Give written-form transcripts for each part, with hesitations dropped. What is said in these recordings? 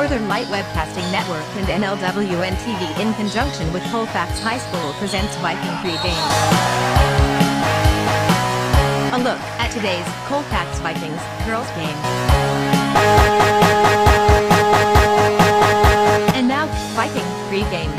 Northern Light Webcasting Network and NLWN-TV in conjunction with Colfax High School presents Viking Pregame. A look at today's Colfax Vikings Girls game. And now, Viking Pregame.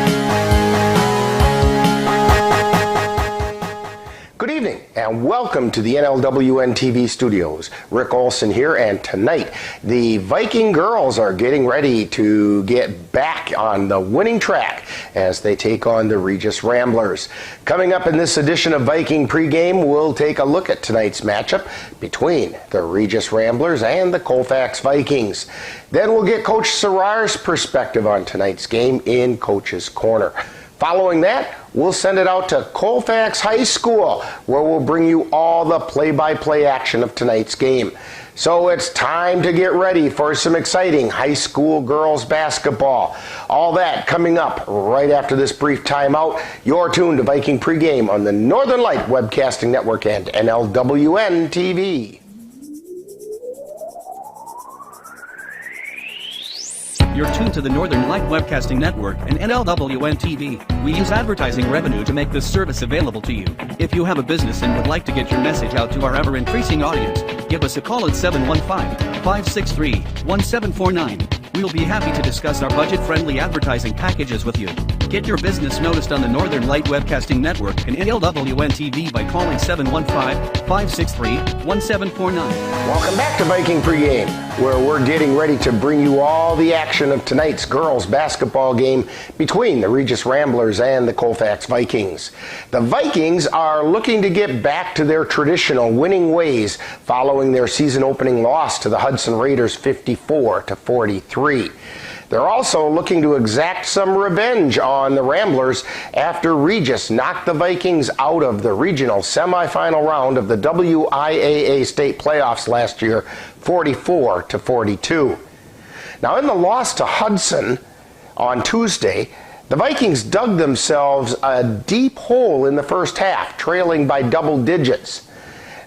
Good evening and welcome to the NLWN-TV studios. Rick Olson here, and tonight the Viking girls are getting ready to get back on the winning track as they take on the Regis Ramblers. Coming up in this edition of Viking Pregame, we'll take a look at tonight's matchup between the Regis Ramblers and the Colfax Vikings. Then we'll get Coach Sarar's perspective on tonight's game in Coach's Corner. Following that, we'll send it out to Colfax High School, where we'll bring you all the play-by-play action of tonight's game. So it's time to get ready for some exciting high school girls basketball. All that coming up right after this brief timeout. You're tuned to Viking Pregame on the Northern Light Webcasting Network and NLWN-TV. You're tuned to the Northern Light Webcasting Network and NLWN-TV. We use advertising revenue to make this service available to you. If you have a business and would like to get your message out to our ever-increasing audience, give us a call at 715-563-1749. We'll be happy to discuss our budget-friendly advertising packages with you. Get your business noticed on the Northern Light Webcasting Network and NLWN-TV by calling 715-563-1749. Welcome back to Viking Pregame, where we're getting ready to bring you all the action of tonight's girls basketball game between the Regis Ramblers and the Colfax Vikings. The Vikings are looking to get back to their traditional winning ways following their season opening loss to the Hudson Raiders 54-43. They're also looking to exact some revenge on the Ramblers after Regis knocked the Vikings out of the regional semifinal round of the WIAA state playoffs last year, 44-42. Now, in the loss to Hudson on Tuesday, the Vikings dug themselves a deep hole in the first half, trailing by double digits.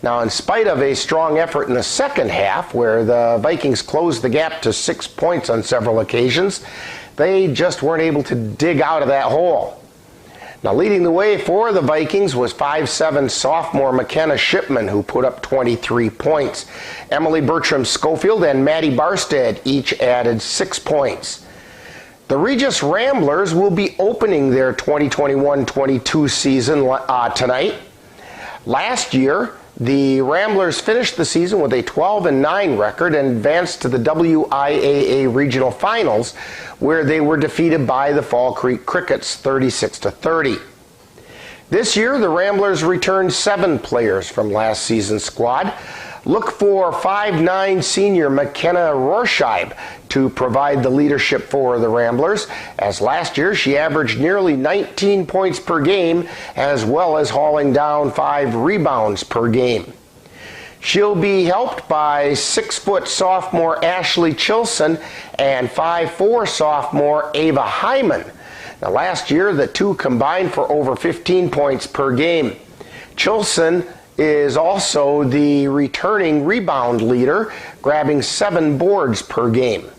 Now, in spite of a strong effort in the second half, where the Vikings closed the gap to 6 points on several occasions, they just weren't able to dig out of that hole. Now, leading the way for the Vikings was 5'7" sophomore McKenna Shipman, who put up 23 points. Emily Bertram Schofield and Maddie Barstead each added 6 points. The Regis Ramblers will be opening their 2021-22 season tonight. Last year, the Ramblers finished the season with a 12-9 record and advanced to the WIAA Regional Finals, where they were defeated by the Fall Creek Crickets 36-30. This year, the Ramblers returned 7 players from last season's squad. Look for 5'9" senior McKenna Rorscheib to provide the leadership for the Ramblers, as last year she averaged nearly 19 points per game, as well as hauling down 5 rebounds per game. She'll be helped by 6' sophomore Ashley Chilson and 5'4" sophomore Ava Hyman. Now, last year, the two combined for over 15 points per game. Chilson is also the returning rebound leader, grabbing 7 boards per game.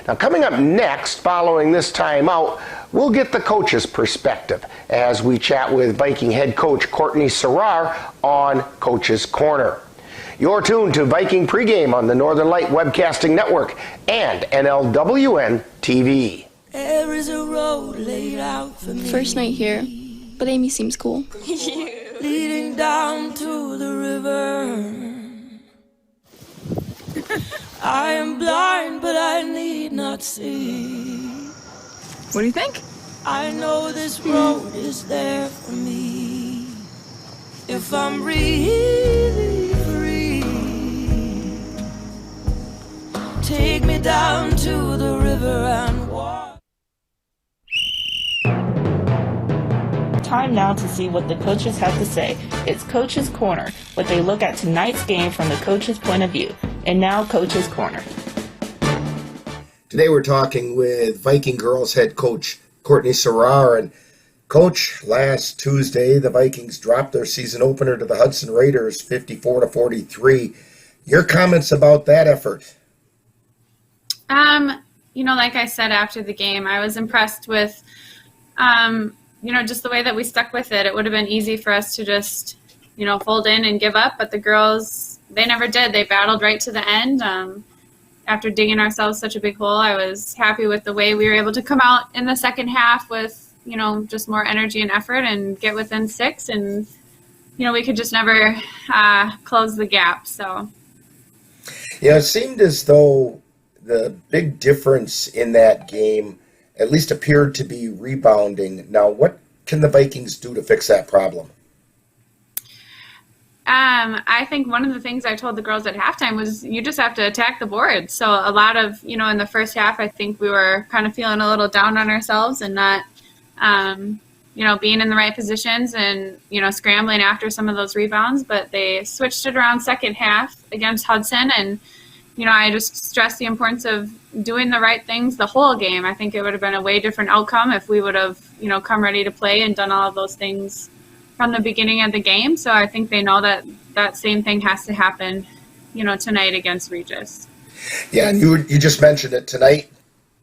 Now, coming up next, following this timeout, we'll get the coach's perspective as we chat with Viking head coach Courtney Sarar on Coach's Corner. You're tuned to Viking Pregame on the Northern Light Webcasting Network and NLWN-TV. There is a road laid out for me. First night here, but Amy seems cool. Leading down to the river. I am blind, but I need not see. What do you think? I know this road is there for me. If I'm really free, take me down to the river and walk. Time now to see what the coaches have to say. It's Coach's Corner, where they look at tonight's game from the coach's point of view. And now, Coach's Corner. Today we're talking with Viking girls head coach Courtney Sarar. And Coach, last Tuesday the Vikings dropped their season opener to the Hudson Raiders 54-43. Your comments about that effort? like I said after the game, I was impressed with, just the way that we stuck with it. It would have been easy for us to just, fold in and give up, but the girls, they never did. They battled right to the end. After digging ourselves such a big hole, I was happy with the way we were able to come out in the second half with, just more energy and effort and get within 6, and, we could just never close the gap. So, it seemed as though the big difference in that game at least appeared to be rebounding. Now, what can the Vikings do to fix that problem? I think one of the things I told the girls at halftime was you just have to attack the board. So a lot of, in the first half, I think we were kind of feeling a little down on ourselves and not, being in the right positions and, scrambling after some of those rebounds. But they switched it around second half against Hudson. And, I just stressed the importance of doing the right things the whole game. I think it would have been a way different outcome if we would have, come ready to play and done all of those things from the beginning of the game. So I think they know that that same thing has to happen, tonight against Regis. Yeah, and you just mentioned it tonight.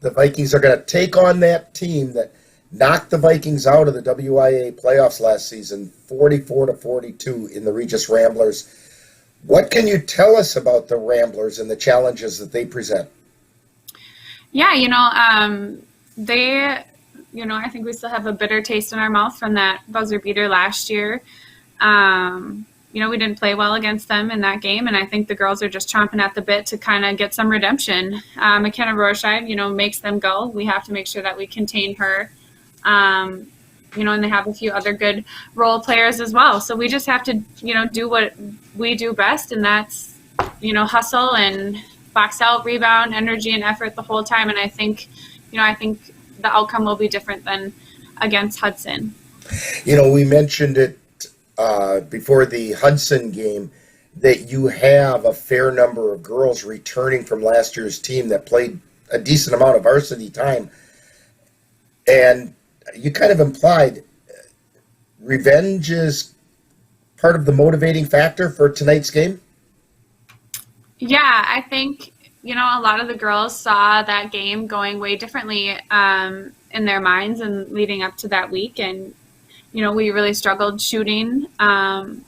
The Vikings are going to take on that team that knocked the Vikings out of the WIA playoffs last season, 44-42 in the Regis Ramblers. What can you tell us about the Ramblers and the challenges that they present? Yeah, they, I think we still have a bitter taste in our mouth from that buzzer beater last year. We didn't play well against them in that game, and I think the girls are just chomping at the bit to kind of get some redemption. McKenna Rorscheid, makes them go. We have to make sure that we contain her. And they have a few other good role players as well. So we just have to, do what we do best, and that's, hustle and box out, rebound, energy, and effort the whole time. And I think the outcome will be different than against Hudson. We mentioned it before the Hudson game that you have a fair number of girls returning from last year's team that played a decent amount of varsity time. And you kind of implied revenge is part of the motivating factor for tonight's game? Yeah, I think, a lot of the girls saw that game going way differently in their minds and leading up to that week. And, we really struggled shooting. And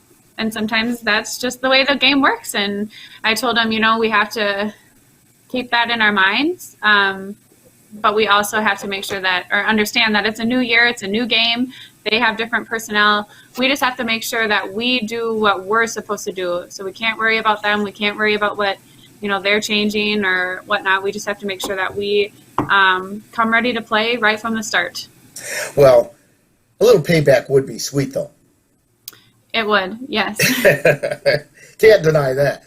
sometimes that's just the way the game works. And I told them, we have to keep that in our minds. But we also have to make sure that, or understand that it's a new year, it's a new game. They have different personnel. We just have to make sure that we do what we're supposed to do. So we can't worry about them. We can't worry about what, they're changing or whatnot. We just have to make sure that we come ready to play right from the start. Well, a little payback would be sweet, though. It would, yes. Can't deny that.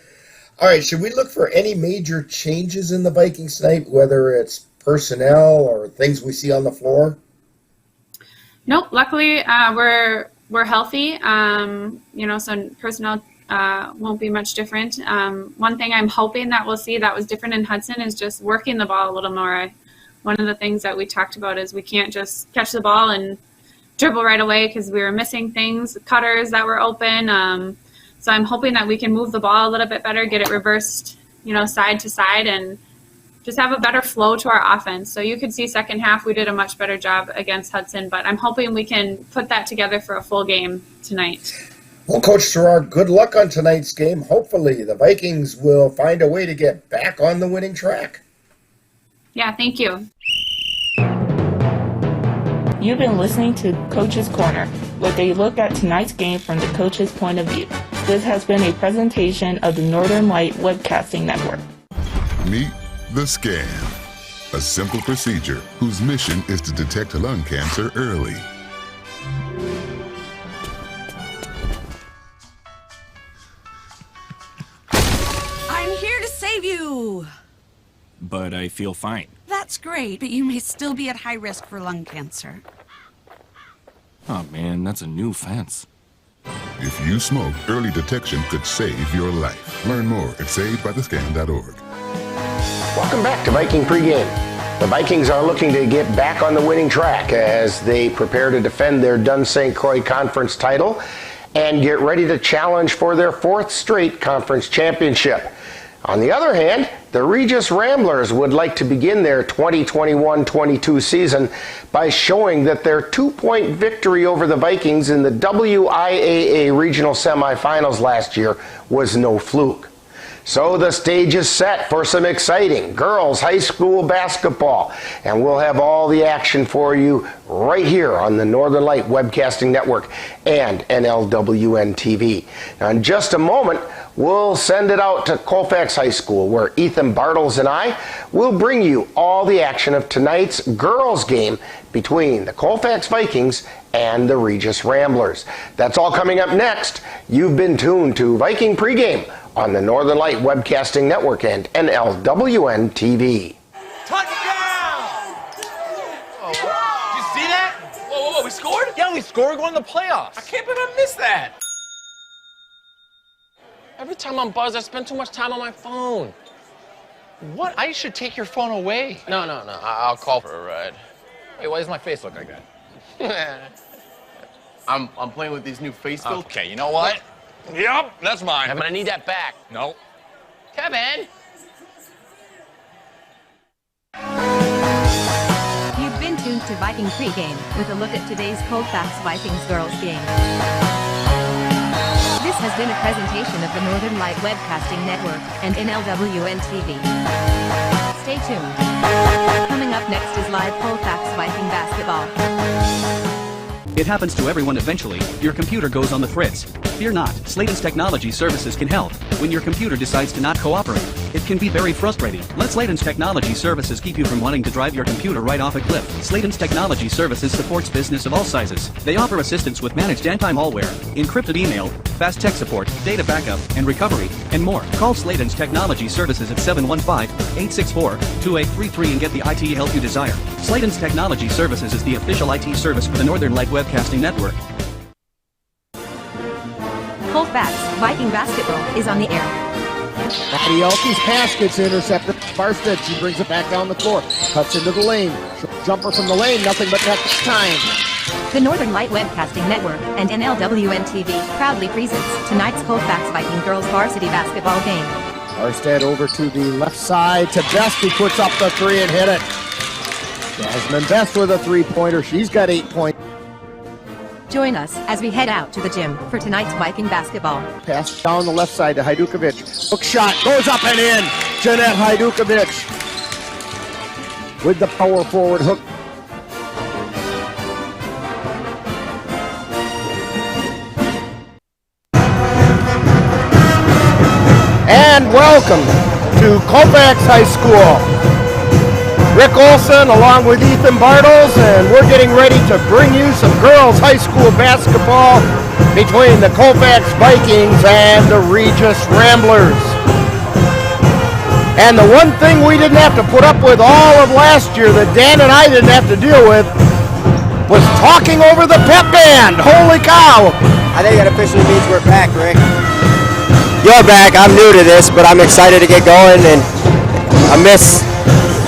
All right, should we look for any major changes in the Vikings tonight, whether it's personnel or things we see on the floor? Nope. Luckily, we're healthy. So personnel won't be much different. One thing I'm hoping that we'll see that was different in Hudson is just working the ball a little more. One of the things that we talked about is we can't just catch the ball and dribble right away because we were missing things, cutters that were open. So I'm hoping that we can move the ball a little bit better, get it reversed, side to side, and just have a better flow to our offense. So you could see second half we did a much better job against Hudson, but I'm hoping we can put that together for a full game tonight. Well, Coach Gerard, good luck on tonight's game. Hopefully the Vikings will find a way to get back on the winning track. Yeah, thank you. You've been listening to Coach's Corner, with a look at tonight's game from the coach's point of view. This has been a presentation of the Northern Light Webcasting Network. Meet the Scan, a simple procedure whose mission is to detect lung cancer early. I'm here to save you! But I feel fine. That's great, but you may still be at high risk for lung cancer. Oh man, that's a new fence. If you smoke, early detection could save your life. Learn more at savedbythescan.org. Welcome back to Viking Pregame. The Vikings are looking to get back on the winning track as they prepare to defend their Dunn St. Croix Conference title and get ready to challenge for their fourth straight conference championship. On the other hand, the Regis Ramblers would like to begin their 2021-22 season by showing that their 2-point victory over the Vikings in the WIAA regional semifinals last year was no fluke. So the stage is set for some exciting girls high school basketball, and we'll have all the action for you right here on the Northern Light Webcasting Network and NLWN-TV. Now, in just a moment, we'll send it out to Colfax High School, where Ethan Bartles and I will bring you all the action of tonight's girls game between the Colfax Vikings and the Regis Ramblers. That's all coming up next. You've been tuned to Viking Pregame on the Northern Light Webcasting Network and NLWN-TV. Touchdown! Oh, did you see that? Whoa, we scored? Yeah, we scored. We're going to the playoffs. I can't believe I missed that. Every time I'm buzzed, I spend too much time on my phone. What? I should take your phone away. No. I'll call for a ride. Wait, why does my face look like that? I'm playing with these new face filters. Okay, you know what? Yep, that's mine. But I need that back. No. Kevin! You've been tuned to Viking Pregame with a look at today's Colfax Vikings girls game. This has been a presentation of the Northern Light Webcasting Network and NLWN-TV. Stay tuned. Coming up next is live Colfax Viking basketball. It happens to everyone eventually. Your computer goes on the fritz. Fear not, Sladen's Technology Services can help. When your computer decides to not cooperate, it can be very frustrating. Let Sladen's Technology Services keep you from wanting to drive your computer right off a cliff. Sladen's Technology Services supports business of all sizes. They offer assistance with managed anti-malware, encrypted email, fast tech support, data backup, and recovery, and more. Call Sladen's Technology Services at 715-864-2833 and get the IT help you desire. Sladen's Technology Services is the official IT service for the Northern Light Webcasting Network. Colfax Viking basketball is on the air. Adielski's pass gets intercepted. Barstead, she brings it back down the floor. Cuts into the lane. Jumper from the lane, nothing but net this time. The Northern Light Webcasting Network and NLWN-TV proudly presents tonight's Colfax Viking girls varsity basketball game. Barstead over to the left side to Best, who puts up the three and hit it. Jasmine Best with a three-pointer. She's got 8 points. Join us as we head out to the gym for tonight's Viking basketball. Pass down the left side to Hajdukovic. Hook shot goes up and in. Jeanette Hajdukovic with the power forward hook. And welcome to Colfax High School. Rick Olson along with Ethan Bartles, and we're getting ready to bring you some girls high school basketball between the Colfax Vikings and the Regis Ramblers. And the one thing we didn't have to put up with all of last year that Dan and I didn't have to deal with was talking over the pep band. Holy cow! I think that officially means we're back, Rick. You're back. I'm new to this, but I'm excited to get going, and I miss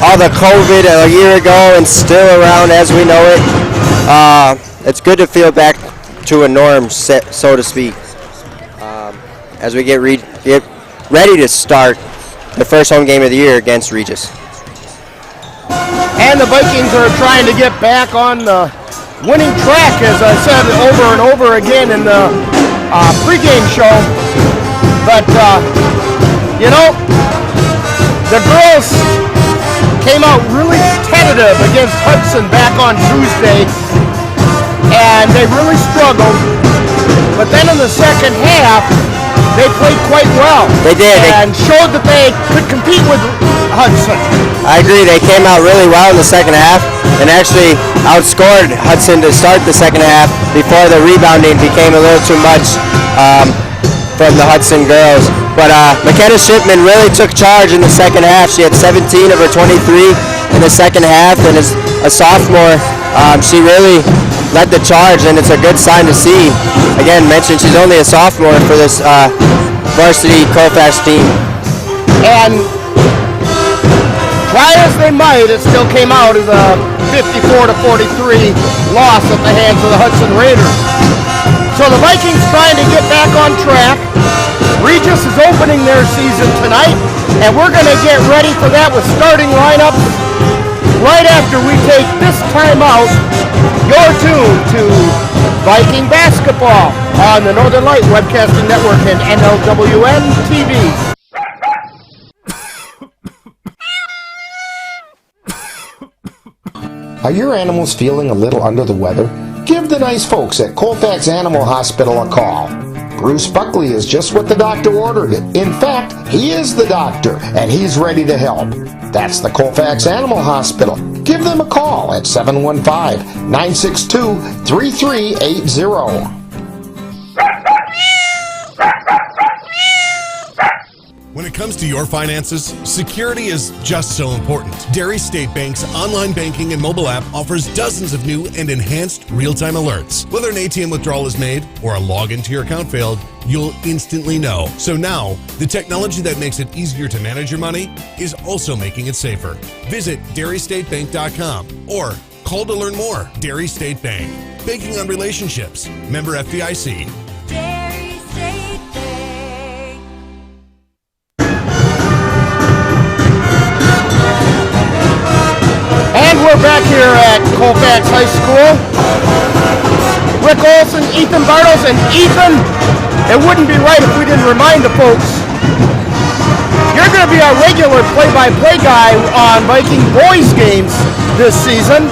all the COVID a year ago and still around as we know it. It's good to feel back to a norm, so to speak, as we get ready to start the first home game of the year against Regis. And the Vikings are trying to get back on the winning track, as I said over and over again in the pregame show. But, you know, the girls came out really tentative against Hudson back on Tuesday, and they really struggled. But then in the second half, they played quite well. They did. And showed that they could compete with Hudson. I agree. They came out really well in the second half and actually outscored Hudson to start the second half before the rebounding became a little too much from the Hudson girls. But McKenna Shipman really took charge in the second half. She had 17 of her 23 in the second half, and as a sophomore, she really led the charge, and it's a good sign to see. Again, mentioned she's only a sophomore for this varsity Colfax team. And try as they might, it still came out as a 54-43 loss at the hands of the Hudson Raiders. So the Vikings trying to get back on track. Regis is opening their season tonight, and we're going to get ready for that with starting lineups right after we take this time out. You're tuned to Viking Basketball on the Northern Light Webcasting Network and NLWN-TV. Are your animals feeling a little under the weather? Give the nice folks at Colfax Animal Hospital a call. Bruce Buckley is just what the doctor ordered it. In fact, he is the doctor, and he's ready to help. That's the Colfax Animal Hospital. Give them a call at 715-962-3380. When it comes to your finances, security is just so important. Dairy State Bank's online banking and mobile app offers dozens of new and enhanced real-time alerts. Whether an ATM withdrawal is made or a login to your account failed, you'll instantly know. So now, the technology that makes it easier to manage your money is also making it safer. Visit dairystatebank.com or call to learn more. Dairy State Bank. Banking on relationships. Member FDIC. Dairy State Bank. And we're back here at Colfax High School. Rick Olson, Ethan Bartles, and Ethan, it wouldn't be right if we didn't remind the folks, you're going to be our regular play-by-play guy on Viking boys games this season.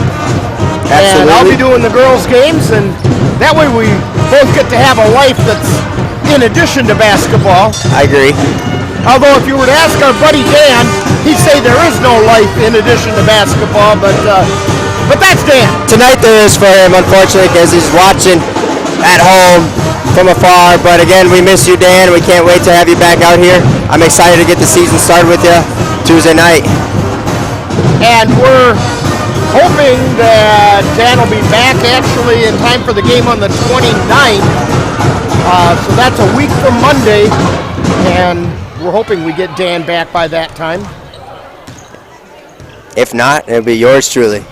Absolutely. And I'll be doing the girls games, and that way we both get to have a life that's in addition to basketball. I agree. Although if you were to ask our buddy Dan, he'd say there is no life in addition to basketball, but that's Dan. Tonight there is for him, unfortunately, because he's watching at home from afar. But again, we miss you, Dan. We can't wait to have you back out here. I'm excited to get the season started with you Tuesday night. And we're hoping that Dan will be back actually in time for the game on the 29th. So that's a week from Monday, and we're hoping we get Dan back by that time. If not, it'll be yours truly.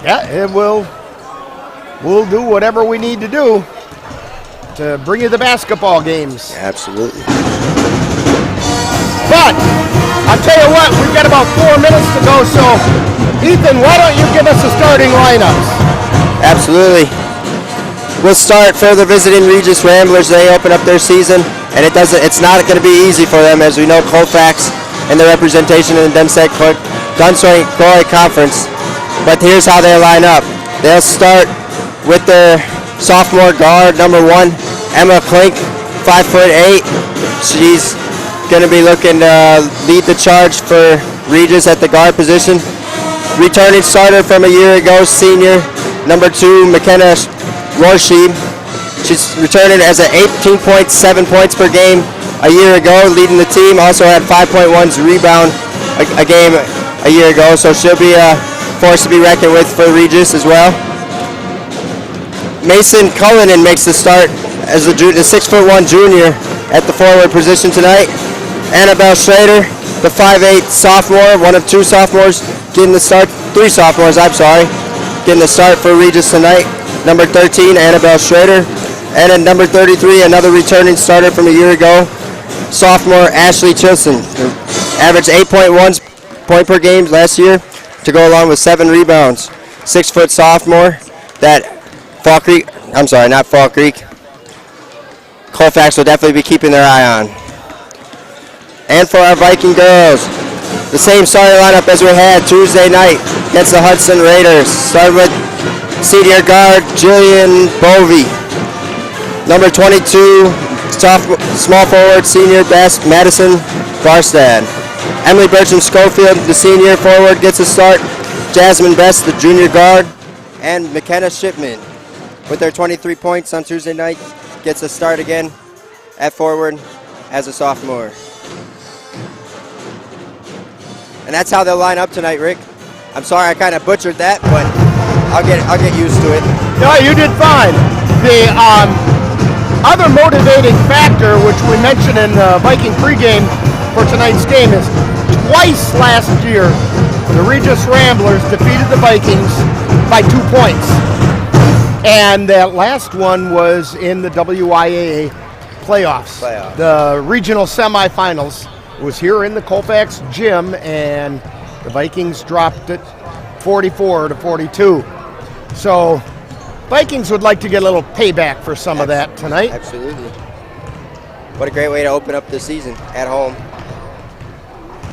Yeah, it will. We'll do whatever we need to do to bring you the basketball games. Absolutely. But I'll tell you what, we've got about 4 minutes to go, so Ethan, why don't you give us the starting lineups? Absolutely. We'll start further visiting Regis Ramblers. They open up their season, and it's not going to be easy for them, as we know Colfax and their representation in the Dunsway Conference. But here's how they line up. They'll start with their sophomore guard, number 1, Emma Klink, 5'8". She's going to be looking to lead the charge for Regis at the guard position. Returning starter from a year ago, senior, number 2, McKenna Rorschid. She's returning as an 18.7 points per game a year ago, leading the team. Also had 5.1 rebound a game a year ago, so she'll be a force to be reckoned with for Regis as well. Mason Cullinan makes the start as the 6'1" junior at the forward position tonight. Annabelle Schrader, the 5'8" sophomore, one of 2 sophomores getting the start, 3 sophomores, getting the start for Regis tonight. Number 13, Annabelle Schrader. And at number 33, another returning starter from a year ago, sophomore Ashley Chilson. Averaged 8.1 point per game last year to go along with 7 rebounds. 6-foot sophomore that Colfax will definitely be keeping their eye on. And for our Viking girls, the same starting lineup as we had Tuesday night against the Hudson Raiders. Starting with senior guard Jillian Bovey. Number 22, small forward, senior Madison Barstad. Emily Bertram Schofield, the senior forward, gets a start. Jasmine Best, the junior guard. And McKenna Shipman, with their 23 points on Tuesday night, gets a start again at forward as a sophomore. And that's how they'll line up tonight, Rick. I'm sorry I kind of butchered that, but I'll get used to it. No, you did fine. The other motivating factor, which we mentioned in the Viking pregame for tonight's game, is twice last year the Regis Ramblers defeated the Vikings by 2 points. And that last one was in the WIAA Playoffs. The regional semifinals was here in the Colfax gym, and the Vikings dropped it 44-42. So Vikings would like to get a little payback for some of that tonight. Absolutely. What a great way to open up the season at home.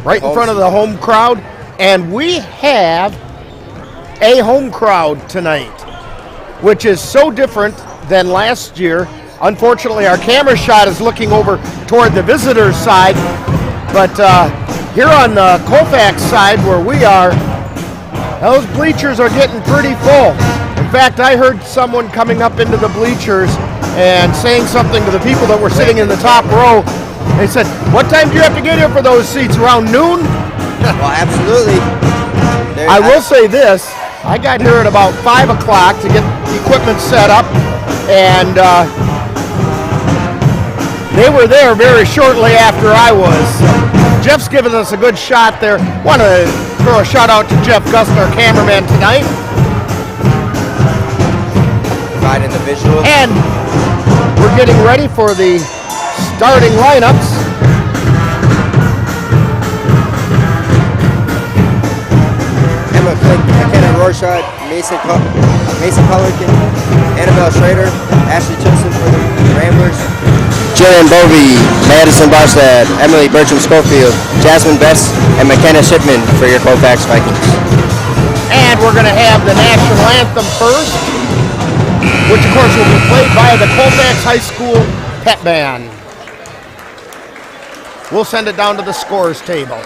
Right in front of the home crowd. And we have a home crowd tonight, which is so different than last year. Unfortunately, our camera shot is looking over toward the visitors' side. But here on the Colfax side where we are, those bleachers are getting pretty full. In fact, I heard someone coming up into the bleachers and saying something to the people that were sitting in the top row. They said, "What time do you have to get here for those seats? Around noon?" Well, absolutely. I will say this. I got here at about 5 o'clock to get the equipment set up, and they were there very shortly after I was. Jeff's given us a good shot there. Want to throw a shout out to Jeff Gust, our cameraman tonight. Providing the visual. And we're getting ready for the starting lineups. Emma Click, McKenna Rorschach, Mason Cullerton, Annabelle Schrader, Ashley Chilson for the Ramblers, Jillian Bovey, Madison Barstad, Emily Bertram Schofield, Jasmine Best, and McKenna Shipman for your Colfax Vikings. And we're going to have the national anthem first, which of course will be played by the Colfax High School Pep Band. We'll send it down to the scores table.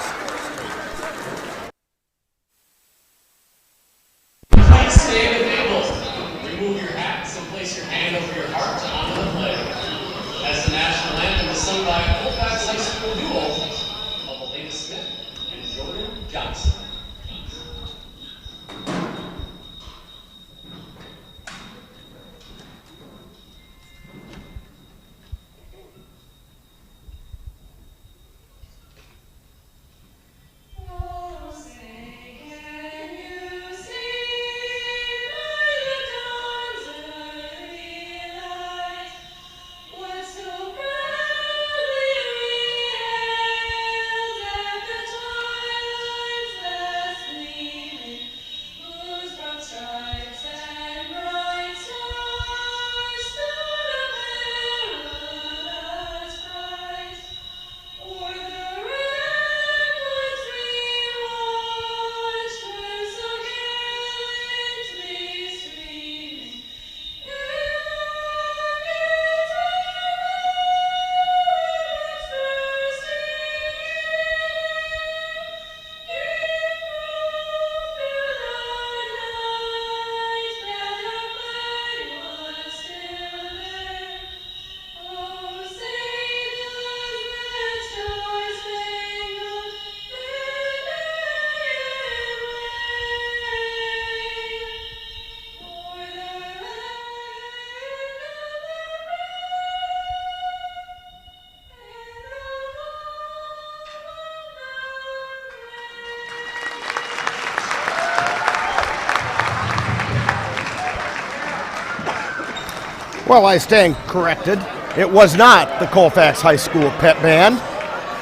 Well, I stand corrected. It was not the Colfax High School Pep Band,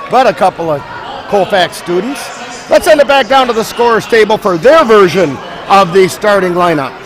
but a couple of Colfax students. Let's send it back down to the scorers table for their version of the starting lineup.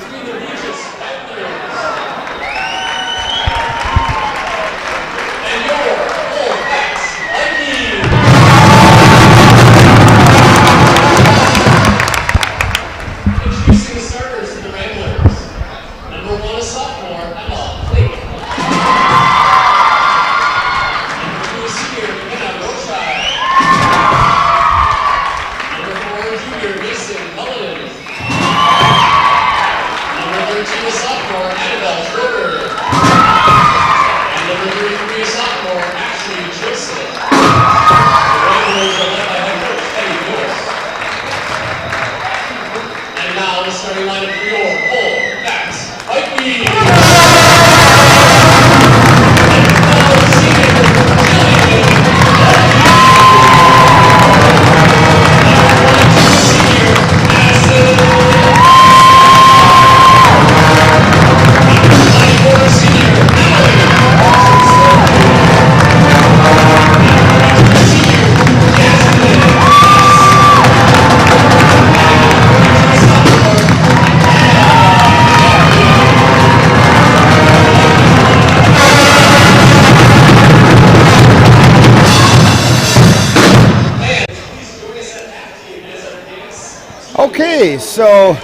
Okay, so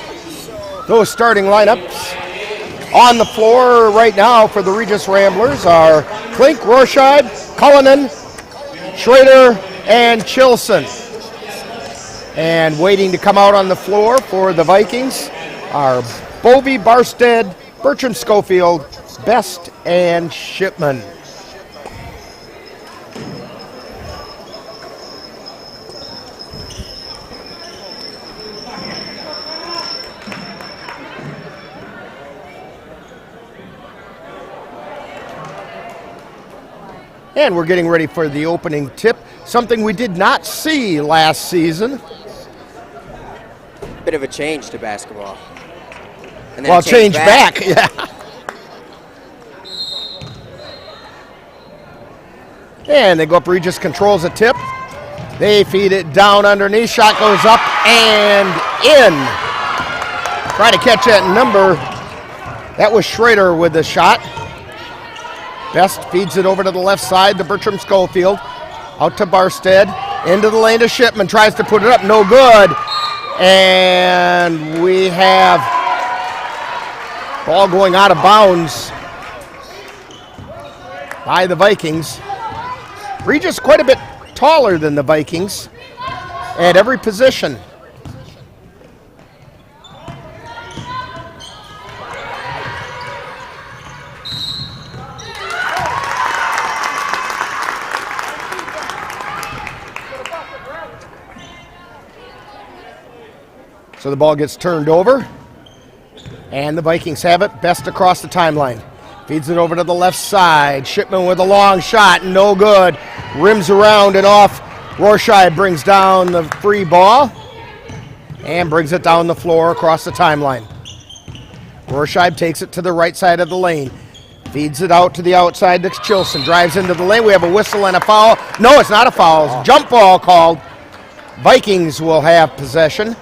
those starting lineups on the floor right now for the Regis Ramblers are Klink, Rorscheid, Cullinan, Schrader, and Chilson. And waiting to come out on the floor for the Vikings are Bovey, Barstead, Bertram, Schofield, Best, and Shipman. And we're getting ready for the opening tip, something we did not see last season. Bit of a change to basketball. And Well, change back, yeah. And they go up, Regis controls the tip. They feed it down underneath, shot goes up and in. Try to catch that number. That was Schrader with the shot. Best feeds it over to the left side to Bertram Schofield. Out to Barstead. Into the lane to Shipman. Tries to put it up. No good. And we have ball going out of bounds by the Vikings. Regis quite a bit taller than the Vikings at every position. So the ball gets turned over, and the Vikings have it. Best across the timeline. Feeds it over to the left side. Shipman with a long shot, no good. Rims around and off. Rorscheid brings down the free ball and brings it down the floor across the timeline. Rorscheid takes it to the right side of the lane. Feeds it out to the outside to Chilson. Drives into the lane. We have a whistle and a foul. No, it's not a foul. It's a jump ball called. Vikings will have possession.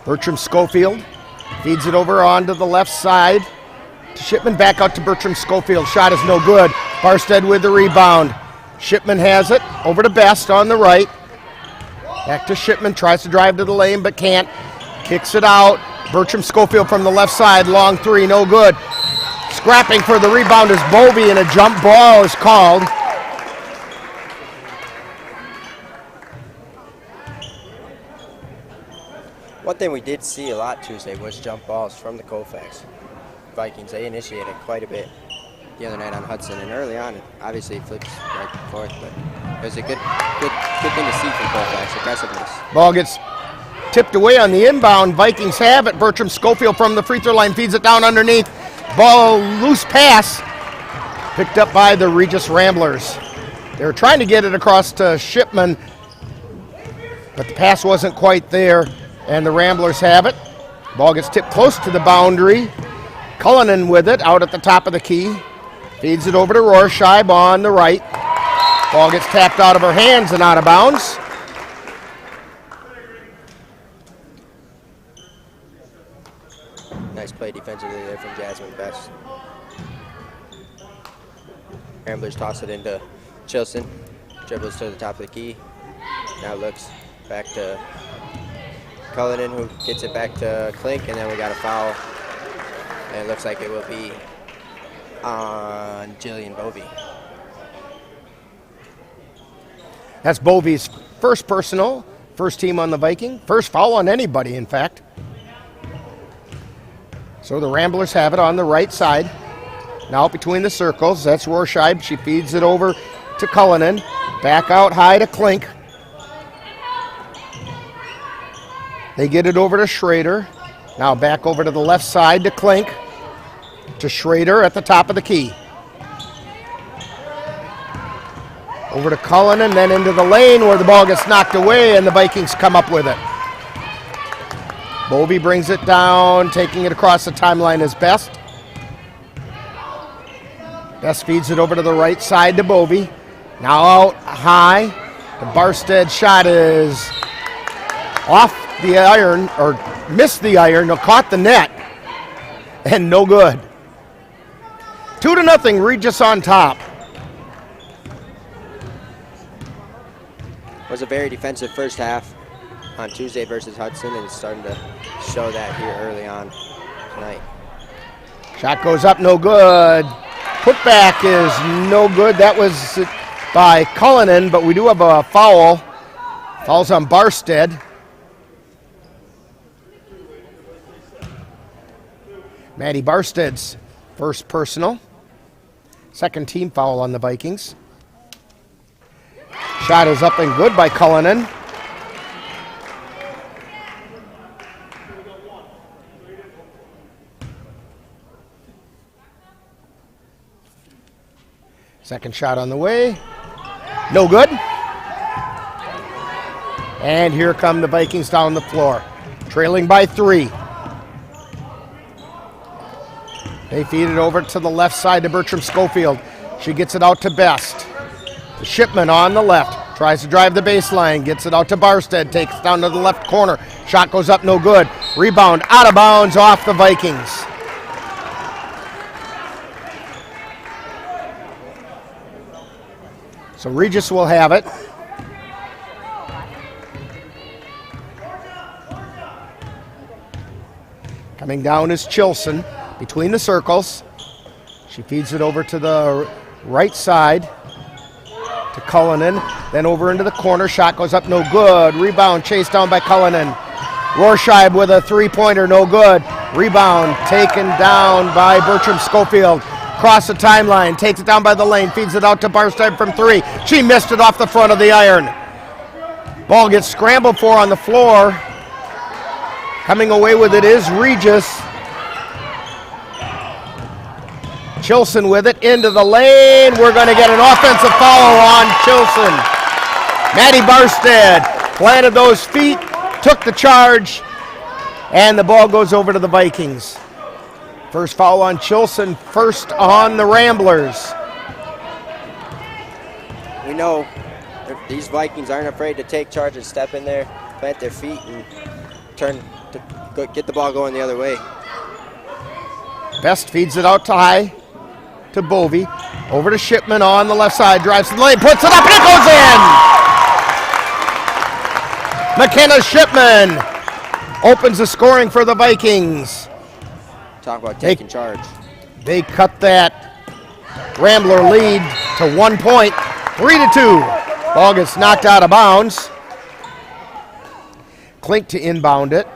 Bertram Schofield feeds it over onto the left side to Shipman. Back out to Bertram Schofield. Shot is no good. Barstead with the rebound. Shipman has it over to Best on the right. Back to Shipman. Tries to drive to the lane but can't. Kicks it out. Bertram Schofield from the left side. Long three, no good. Scrapping for the rebound is Bovey, and a jump ball is called. One thing we did see a lot Tuesday was jump balls from the Colfax Vikings. They initiated quite a bit the other night on Hudson, and early on, obviously it flips back and forth, but it was a good thing to see from Colfax, aggressiveness. Ball gets tipped away on the inbound. Vikings have it. Bertram Schofield from the free throw line feeds it down underneath. Ball loose pass picked up by the Regis Ramblers. They were trying to get it across to Shipman, but the pass wasn't quite there. And the Ramblers have it. Ball gets tipped close to the boundary. Cullinan with it out at the top of the key. Feeds it over to Rorscheid on the right. Ball gets tapped out of her hands and out of bounds. Nice play defensively there from Jasmine Best. Ramblers toss it into Chilson. Dribbles to the top of the key. Now looks back to Cullinan, who gets it back to Klink, and then we got a foul. And it looks like it will be on Jillian Bovey. That's Bovey's first personal, first team on the Viking, first foul on anybody, in fact. So the Ramblers have it on the right side. Now between the circles, that's Rorscheid. She feeds it over to Cullinan. Back out high to Klink. They get it over to Schrader. Now back over to the left side to Klink. To Schrader at the top of the key. Over to Cullinan, then into the lane where the ball gets knocked away and the Vikings come up with it. Bovey brings it down, taking it across the timeline is Best. Best feeds it over to the right side to Bovey. Now out high The Barstead shot is off the iron, or missed the iron, caught the net, and no good. 2-0, Regis on top. It was a very defensive first half on Tuesday versus Hudson, and it's starting to show that here early on tonight. Shot goes up, no good. Putback is no good. That was by Cullinan, but we do have a foul. Foul's on Barstead. Maddie Barstead's first personal. Second team foul on the Vikings. Shot is up and good by Cullinan. Second shot on the way. No good. And here come the Vikings down the floor, trailing by 3. They feed it over to the left side to Bertram Schofield. She gets it out to Best. The Shipman on the left, tries to drive the baseline, gets it out to Barstead, takes it down to the left corner. Shot goes up, no good. Rebound out of bounds off the Vikings. So Regis will have it. Coming down is Chilson between the circles. She feeds it over to the right side to Cullinan, then over into the corner. Shot goes up, no good. Rebound chased down by Cullinan. Rorscheib with a three-pointer, no good. Rebound taken down by Bertram Schofield. Cross the timeline, takes it down by the lane, feeds it out to Barstead from 3. She missed it off the front of the iron. Ball gets scrambled for on the floor. Coming away with it is Regis. Chilson with it into the lane. We're going to get an offensive foul on Chilson. Maddie Barstead planted those feet, took the charge, and the ball goes over to the Vikings. First foul on Chilson, first on the Ramblers. We know these Vikings aren't afraid to take charge and step in there, plant their feet, and turn to get the ball going the other way. Best feeds it out to high to Bovey. Over to Shipman on the left side, drives to the lane, puts it up, and it goes in! McKenna Shipman opens the scoring for the Vikings. Talk about taking charge. They cut that Rambler lead to 1 point, 3-2. Ball gets knocked out of bounds. Klink to inbound it.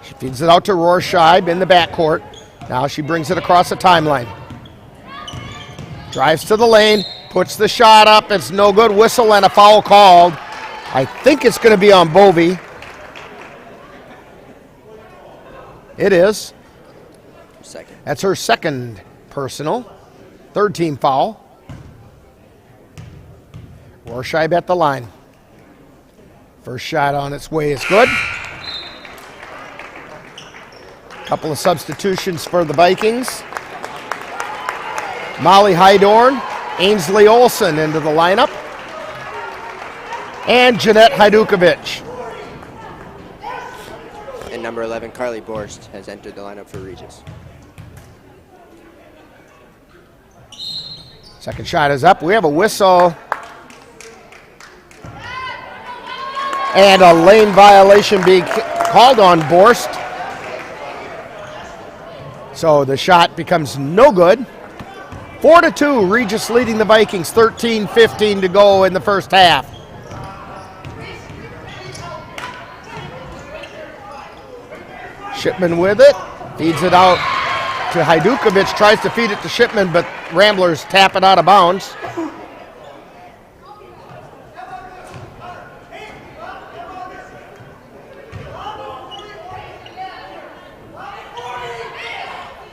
She feeds it out to Rorscheib in the backcourt. Now she brings it across the timeline. Drives to the lane, puts the shot up. It's no good. Whistle and a foul called. I think it's going to be on Bovey. It is. Second. That's her second personal. Third team foul. Rorscheib at the line. First shot on its way is good. Couple of substitutions for the Vikings. Molly Hydorn, Ainsley Olsen into the lineup. And Jeanette Hajdukovic. And number 11, Carly Borst, has entered the lineup for Regis. Second shot is up. We have a whistle. And a lane violation being called on Borst. So the shot becomes no good. 4-2, Regis leading the Vikings, 13:15 to go in the first half. Shipman with it, feeds it out to Hajdukovic, tries to feed it to Shipman, but Ramblers tap it out of bounds.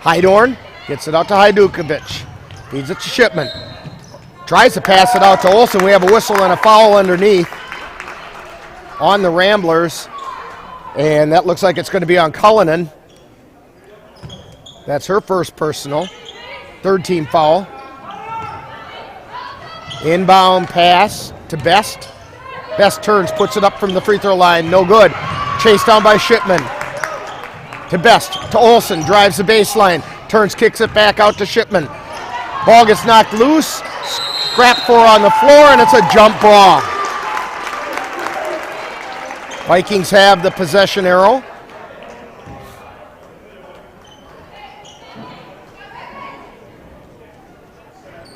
Hydorn gets it out to Hajdukovic, feeds it to Shipman. Tries to pass it out to Olsen. We have a whistle and a foul underneath on the Ramblers. And that looks like it's going to be on Cullinan. That's her first personal. Third team foul. Inbound pass to Best. Best turns, puts it up from the free throw line. No good. Chased down by Shipman. To Best, to Olsen, drives the baseline. Turns, kicks it back out to Shipman. Ball gets knocked loose. Scrap for on the floor, and it's a jump ball. Vikings have the possession arrow.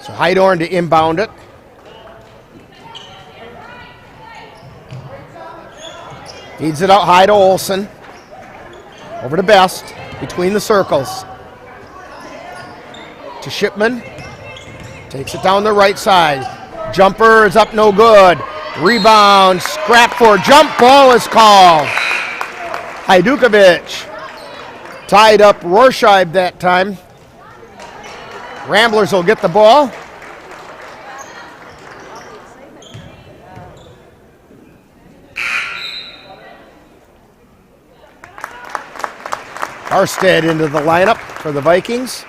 So Hydorn to inbound it. Feeds it out high to Olsen. Over to Best, between the circles. To Shipman. Takes it down the right side. Jumper is up, no good. Rebound, scrap for jump ball is called. Hajdukovic tied up Rorscheib that time. Ramblers will get the ball. Arstead into the lineup for the Vikings,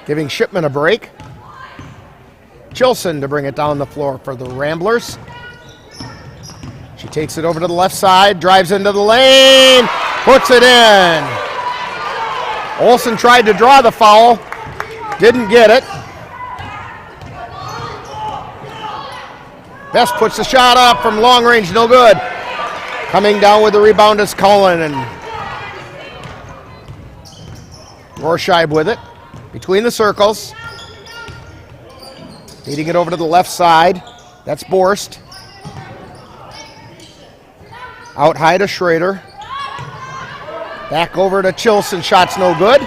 giving Shipman a break. Chilson to bring it down the floor for the Ramblers. She takes it over to the left side, drives into the lane, puts it in. Olsen tried to draw the foul, didn't get it. Best puts the shot up from long range, no good. Coming down with the rebound is Cullen, and Rorscheib with it, between the circles. Feeding it over to the left side. That's Borst. Out high to Schrader. Back over to Chilson, shot's no good.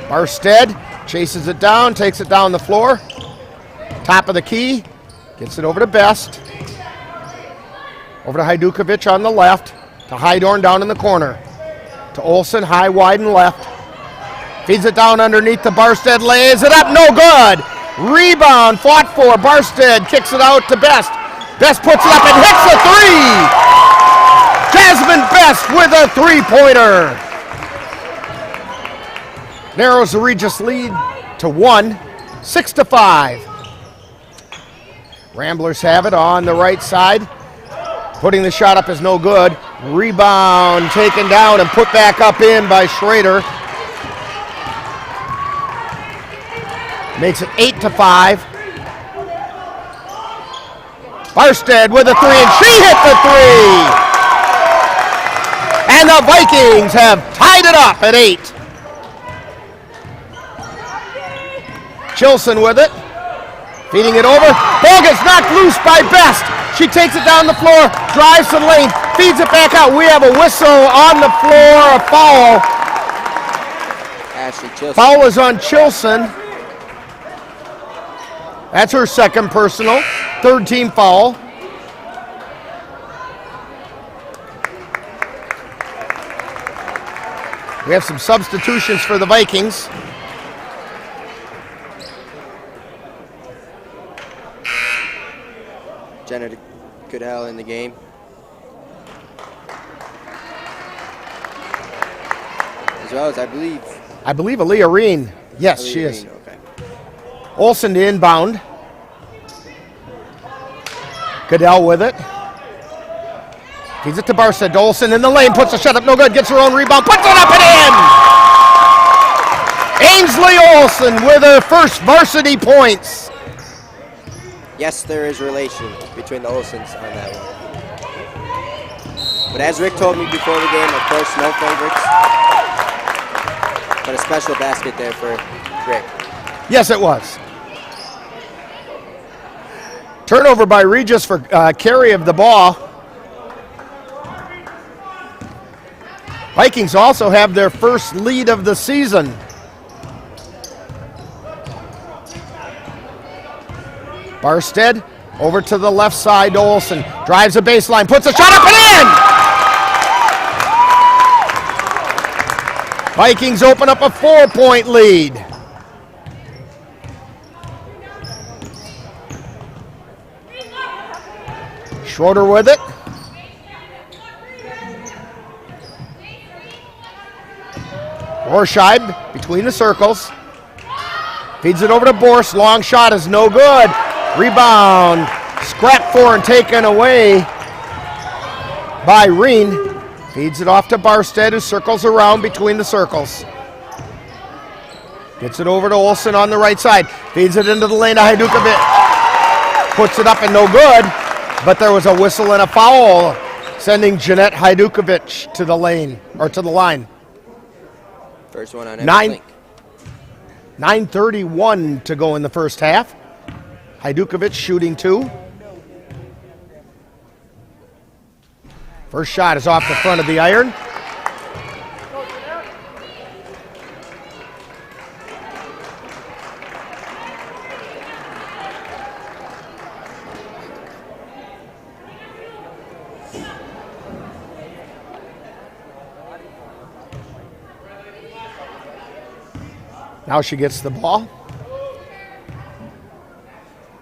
Arstead chases it down, takes it down the floor. Top of the key, gets it over to Best. Over to Hajdukovic on the left, to Hydorn down in the corner. To Olsen, high, wide, and left. Feeds it down underneath the Barstead, lays it up, no good. Rebound, fought for, Barstead kicks it out to Best. Best puts it up and hits a three. Jasmine Best with a three-pointer. Narrows the Regis lead to 1, 6-5. Ramblers have it on the right side. Putting the shot up is no good. Rebound taken down and put back up in by Schrader. Makes it 8-5. Barstead with a three, and she hit the three! And the Vikings have tied it up at 8. Chilson with it. Feeding it over. Ball gets knocked loose by Best. She takes it down the floor, drives to the lane, feeds it back out. We have a whistle on the floor, a foul. Foul is on Chilson. That's her second personal. Third team foul. We have some substitutions for the Vikings. Jenna Goodell in the game. As well as, I believe Aaliyah Reen. Yes, she is. Okay. Olsen to inbound. Goodell with it. Feeds it to Barstead. Olsen in the lane, puts a shot up, no good, gets her own rebound, puts it up and in! Ainsley Olsen with her first varsity points. Yes, there is relation between the Olsens on that one. But as Rick told me before the game, of course, no favorites. But a special basket there for Rick. Yes, it was. Turnover by Regis for carry of the ball. Vikings also have their first lead of the season. Barstead over to the left side to Olsen. Drives the baseline, puts a shot up and in! Vikings open up a 4-point lead. Schroeder with it. Rorscheib between the circles. Feeds it over to Borst. Long shot is no good. Rebound. Scrapped for and taken away by Reen. Feeds it off to Barstead, who circles around between the circles. Gets it over to Olsen on the right side. Feeds it into the lane to Hajdukovic. Puts it up and no good, but there was a whistle and a foul, sending Jeanette Hajdukovic to the lane, or to the line. First one on every 9:31 to go in the first half. Hajdukovic shooting 2. First shot is off the front of the iron. Now she gets the ball.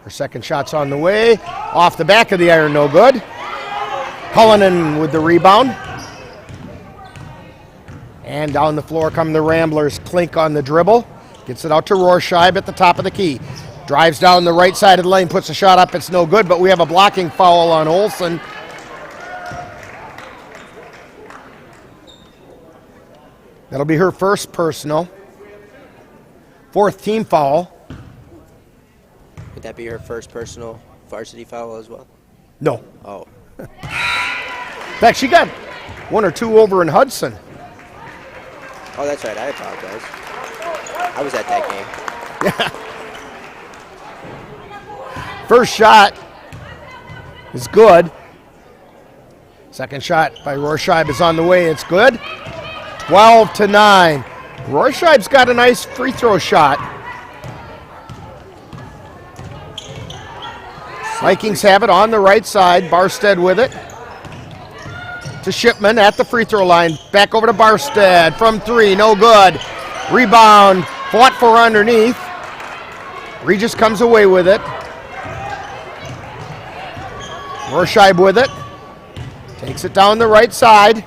Her second shot's on the way. Off the back of the iron, no good. Cullinan with the rebound. And down the floor come the Ramblers. Klink on the dribble. Gets it out to Rorscheib at the top of the key. Drives down the right side of the lane, puts a shot up. It's no good, but we have a blocking foul on Olsen. That'll be her first personal. 4th team foul. Would that be her first personal varsity foul as well? No. Oh. In fact, she got 1 or 2 over in Hudson. Oh, that's right. I apologize. I was at that game. Yeah. First shot is good. Second shot by Rorscheib is on the way. It's good. 12-9. Rorscheib's got a nice free throw shot. Vikings have it on the right side. Barstead with it. To Shipman at the free throw line. Back over to Barstead from 3. No good. Rebound. Fought for underneath. Regis comes away with it. Rorscheib with it. Takes it down the right side.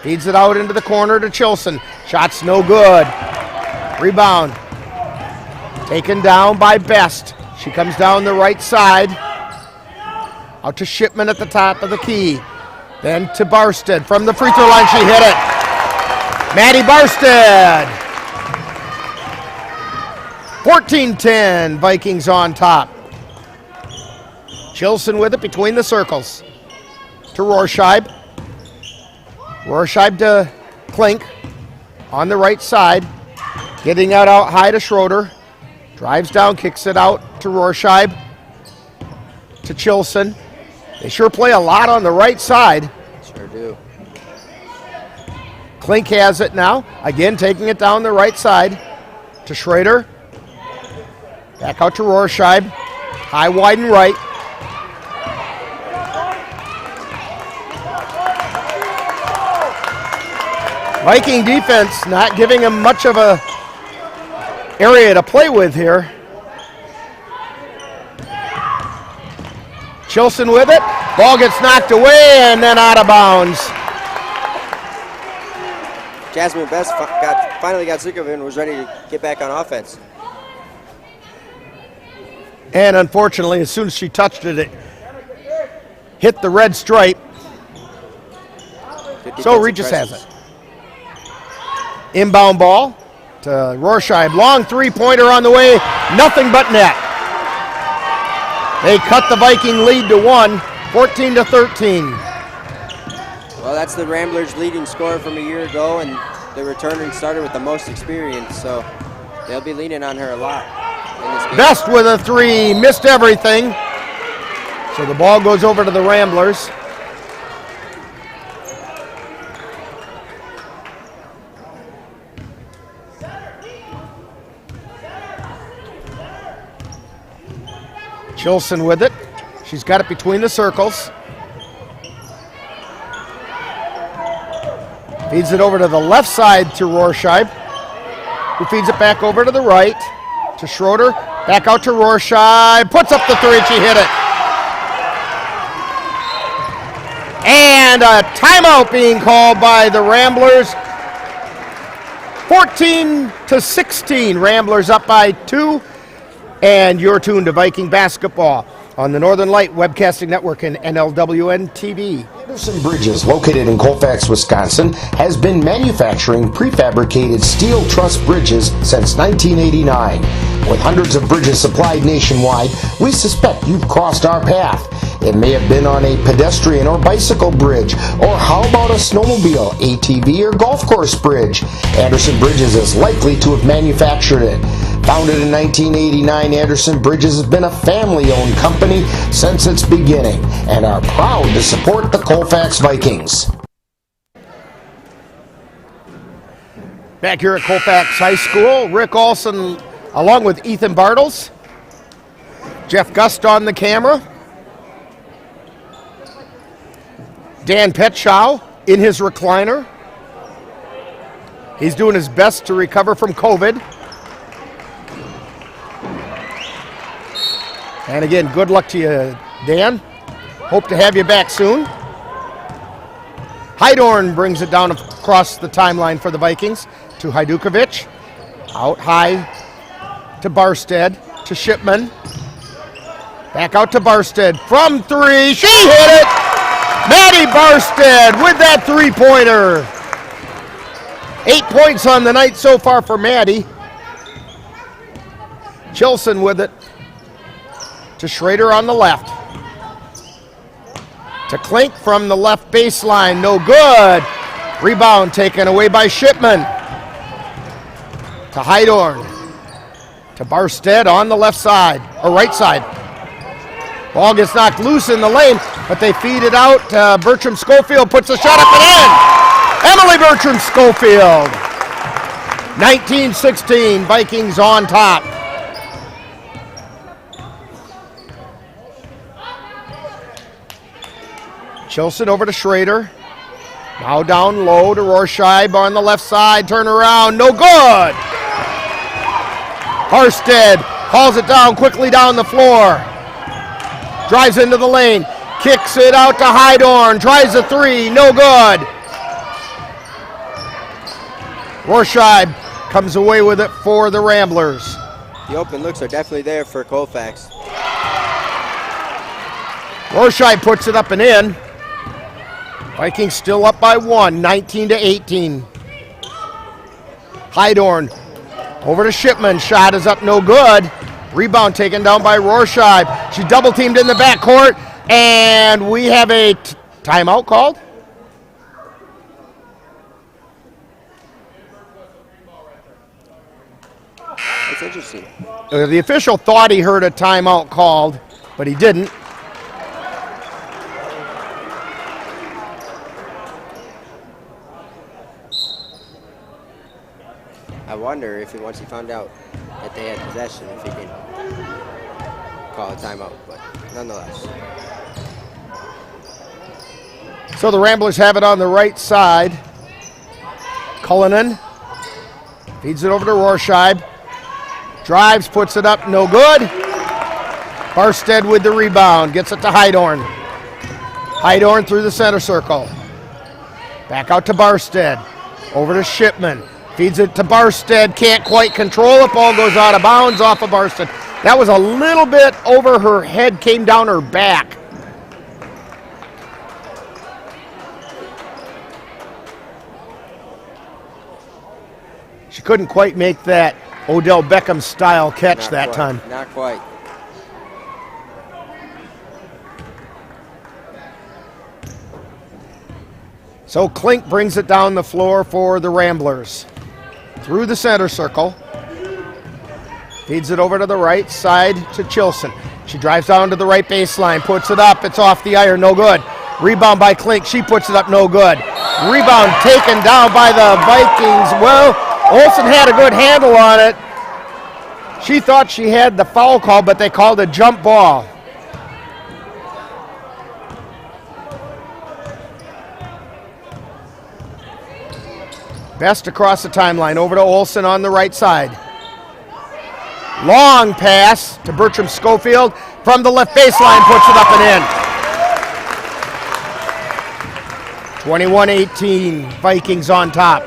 Feeds it out into the corner to Chilson. Shot's no good. Rebound. Taken down by Best. She comes down the right side. Out to Shipman at the top of the key. Then to Barstead. From the free throw line, she hit it. Maddie Barstead. 14-10, Vikings on top. Chilson with it between the circles. To Rorscheib. Rorscheib to Klink on the right side. Getting out high to Schroeder. Drives down, kicks it out to Rorscheib. To Chilson. They sure play a lot on the right side. Sure do. Klink has it now. Again, taking it down the right side to Schrader. Back out to Rorscheib. High, wide, and right. Viking defense not giving him much of a area to play with here. Chilson with it. Ball gets knocked away and then out of bounds. Jasmine Best finally got sick of it and was ready to get back on offense. And unfortunately, as soon as she touched it, it hit the red stripe. So Regis has it. Inbound ball to Rorscheib. Long three-pointer on the way. Nothing but net. They cut the Viking lead to 1, 14-13. Well, that's the Ramblers' leading scorer from a year ago, and the returning starter with the most experience, so they'll be leaning on her a lot in this game. Best with a 3, missed everything. So the ball goes over to the Ramblers. Chilson with it. She's got it between the circles. Feeds it over to the left side to Rorscheib, who feeds it back over to the right to Schroeder. Back out to Rorscheib. Puts up the 3 and she hit it. And a timeout being called by the Ramblers. 14-16, Ramblers up by 2, and you're tuned to Viking basketball on the Northern Light Webcasting Network and NLWN-TV. Anderson Bridges, located in Colfax, Wisconsin, has been manufacturing prefabricated steel truss bridges since 1989. With hundreds of bridges supplied nationwide, we suspect you've crossed our path. It may have been on a pedestrian or bicycle bridge, or how about a snowmobile, ATV, or golf course bridge? Anderson Bridges is likely to have manufactured it. Founded in 1989, Anderson Bridges has been a family-owned company since its beginning and are proud to support the Colfax Vikings. Back here at Colfax High School, Rick Olson along with Ethan Bartles. Jeff Gust on the camera. Dan Petschow in his recliner. He's doing his best to recover from COVID. And again, good luck to you, Dan. Hope to have you back soon. Hydorn brings it down across the timeline for the Vikings to Hajdukovic. Out high to Barstead, to Shipman. Back out to Barstead from 3. She hit it! Maddie Barstead with that three-pointer. 8 points on the night so far for Maddie. Chilson with it. To Schrader on the left. To Klink from the left baseline. No good. Rebound taken away by Shipman. To Hydorn. To Barstead on the left side, or right side. Ball gets knocked loose in the lane, but they feed it out. Bertram Schofield puts a shot up and in. Emily Bertram Schofield. 19-16, Vikings on top. Chilson over to Schrader. Now down low to Rorscheib on the left side. Turn around, no good. Barstead hauls it down quickly down the floor. Drives into the lane. Kicks it out to Hydorn. Tries a three, no good. Rorscheib comes away with it for the Ramblers. The open looks are definitely there for Colfax. Rorscheib puts it up and in. Vikings still up by 1, 19-18. Hydorn over to Shipman. Shot is up, no good. Rebound taken down by Rorscheib. She double teamed in the backcourt, and we have a timeout called. That's interesting. The official thought he heard a timeout called, but he didn't. I wonder if once he found out that they had possession, if he can call a timeout, but nonetheless. So the Ramblers have it on the right side. Cullinan feeds it over to Rorscheib. Drives, puts it up, no good. Barstead with the rebound, gets it to Hydorn. Hydorn through the center circle. Back out to Barstead. Over to Shipman. Feeds it to Barstead, can't quite control it. Ball goes out of bounds off of Barstead. That was a little bit over her head, came down her back. She couldn't quite make that Odell Beckham style catch Not that quite. time. Not quite. So Klink brings it down the floor for the Ramblers. Through the center circle. Feeds it over to the right side to Chilson. She drives down to the right baseline, puts it up, it's off the iron, no good. Rebound by Klink, she puts it up, no good. Rebound taken down by the Vikings. Well, Olsen had a good handle on it. She thought she had the foul call, but they called a jump ball. Best across the timeline, over to Olsen on the right side. Long pass to Bertram Schofield from the left baseline, puts it up and in. 21-18, Vikings on top.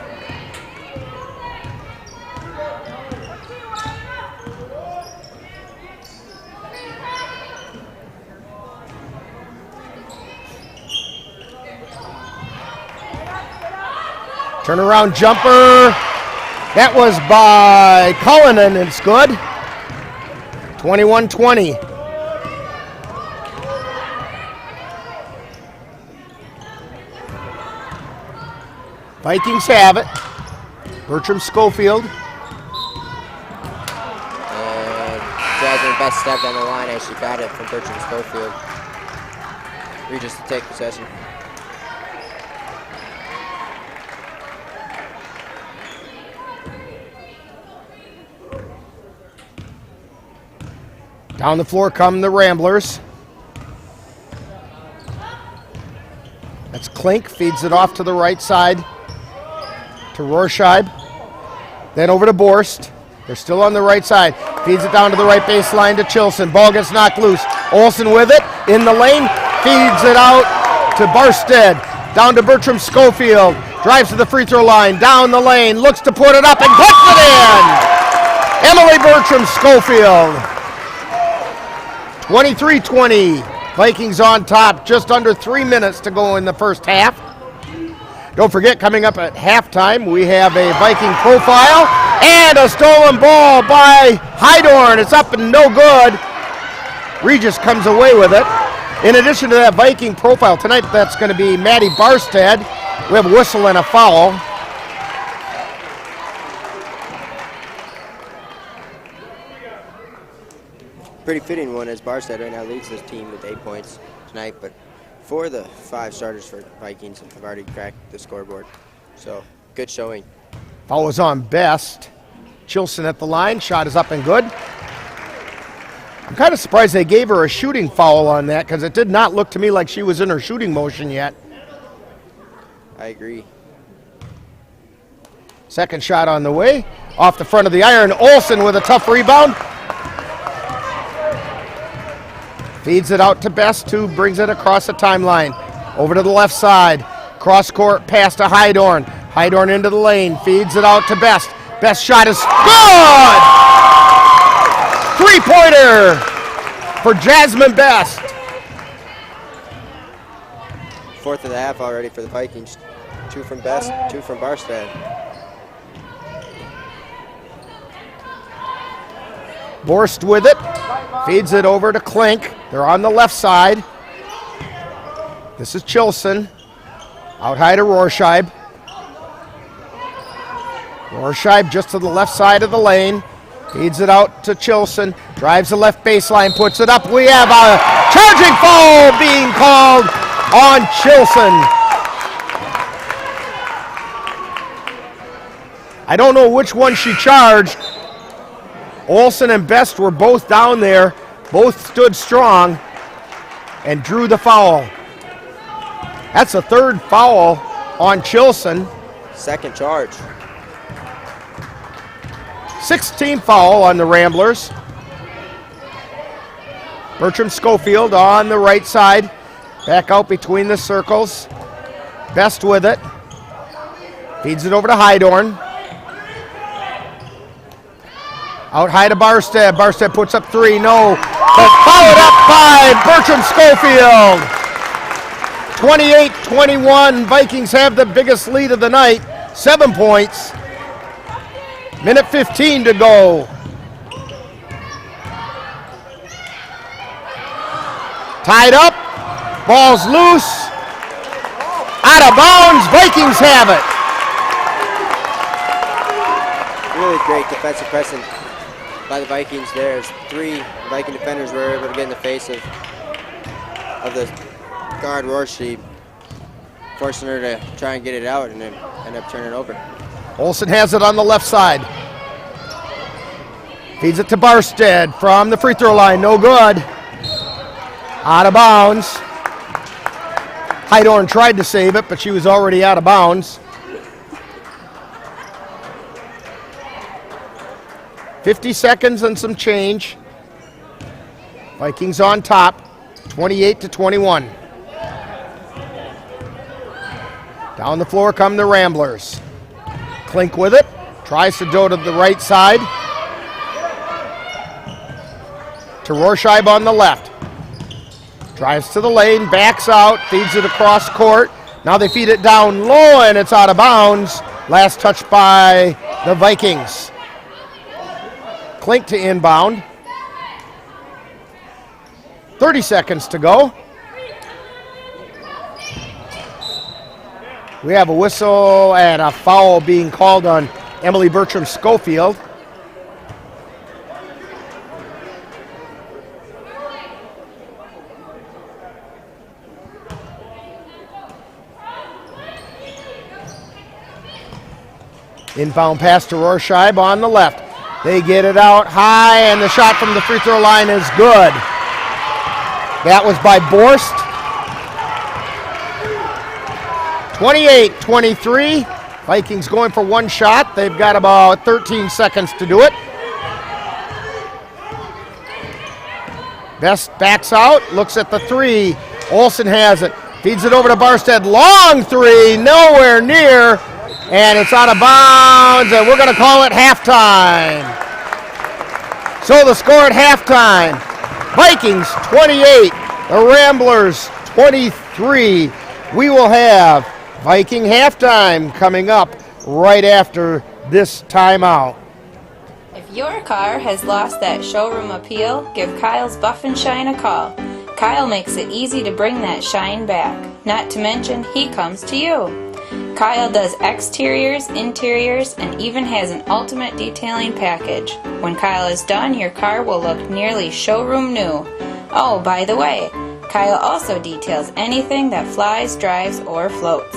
Turnaround jumper. That was by Cullinan, and it's good. 21-20. Vikings have it. Bertram Schofield. And Jasmine Best stepped on the line as she got it from Bertram Schofield. Regis to take possession. Down the floor come the Ramblers. That's Klink, feeds it off to the right side to Rorscheib. Then over to Borst. They're still on the right side. Feeds it down to the right baseline to Chilson. Ball gets knocked loose. Olsen with it in the lane. Feeds it out to Barstead. Down to Bertram Schofield. Drives to the free throw line. Down the lane. Looks to put it up and puts it in. Emily Bertram Schofield. 23-20. Vikings on top. Just under 3 minutes to go in the first half. Don't forget, coming up at halftime, we have a Viking profile and a stolen ball by Hydorn. It's up and no good. Regis comes away with it. In addition to that Viking profile, tonight that's going to be Maddie Barstead. We have a whistle and a foul. Pretty fitting one as Barstead right now leads this team with 8 points tonight, but 4 of the 5 starters for Vikings have already cracked the scoreboard. So, good showing. Foul is on Best. Chilson at the line. Shot is up and good. I'm kind of surprised they gave her a shooting foul on that because it did not look to me like she was in her shooting motion yet. I agree. Second shot on the way. Off the front of the iron. Olsen with a tough rebound. Feeds it out to Best, who brings it across the timeline. Over to the left side. Cross court pass to Hydorn. Hydorn into the lane. Feeds it out to Best. Best shot is good! 3-pointer for Jasmine Best. 4th of the half already for the Vikings. 2 from Best, 2 from Barstead. Borst with it. Feeds it over to Klink. They're on the left side. This is Chilson. Out high to Rorscheib. Rorscheib just to the left side of the lane. Feeds it out to Chilson. Drives the left baseline, puts it up. We have a charging foul being called on Chilson. I don't know which one she charged. Olsen and Best were both down there. Both stood strong and drew the foul. That's the 3rd foul on Chilson. 2nd charge. 16th foul on the Ramblers. Bertram Schofield on the right side. Back out between the circles. Best with it. Feeds it over to Hydorn. Out high to Barstead. Barstead puts up 3. No. But followed up by Bertram Schofield. 28-21. Vikings have the biggest lead of the night. 7 points. Minute 15 to go. Tied up. Ball's loose. Out of bounds. Vikings have it. Really great defensive pressing by the Vikings there. As 3 Viking defenders were able to get in the face of the guard Rorscheib, forcing her to try and get it out and then end up turning it over. Olsen has it on the left side. Feeds it to Barstead from the free throw line. No good. Out of bounds. Hydorn tried to save it, but she was already out of bounds. 50 seconds and some change. Vikings on top, 28-21. Down the floor come the Ramblers. Klink with it, tries to go to the right side. To Rorscheib on the left. Drives to the lane, backs out, feeds it across court. Now they feed it down low and it's out of bounds. Last touch by the Vikings. Klink to inbound. 30 seconds to go. We have a whistle and a foul being called on Emily Bertram Schofield. Inbound pass to Rorscheib on the left. They get it out high, and the shot from the free throw line is good. That was by Borst. 28-23. Vikings going for one shot. They've got about 13 seconds to do it. Best backs out, looks at the three. Olsen has it. Feeds it over to Barstead. Long three, nowhere near. And it's out of bounds, and we're going to call it halftime. So the score at halftime, Vikings 28, the Ramblers 23. We will have Viking halftime coming up right after this timeout. If your car has lost that showroom appeal, give Kyle's Buff and Shine a call. Kyle makes it easy to bring that shine back. Not to mention, he comes to you. Kyle does exteriors, interiors, and even has an ultimate detailing package. When Kyle is done, your car will look nearly showroom new. Oh, by the way, Kyle also details anything that flies, drives, or floats.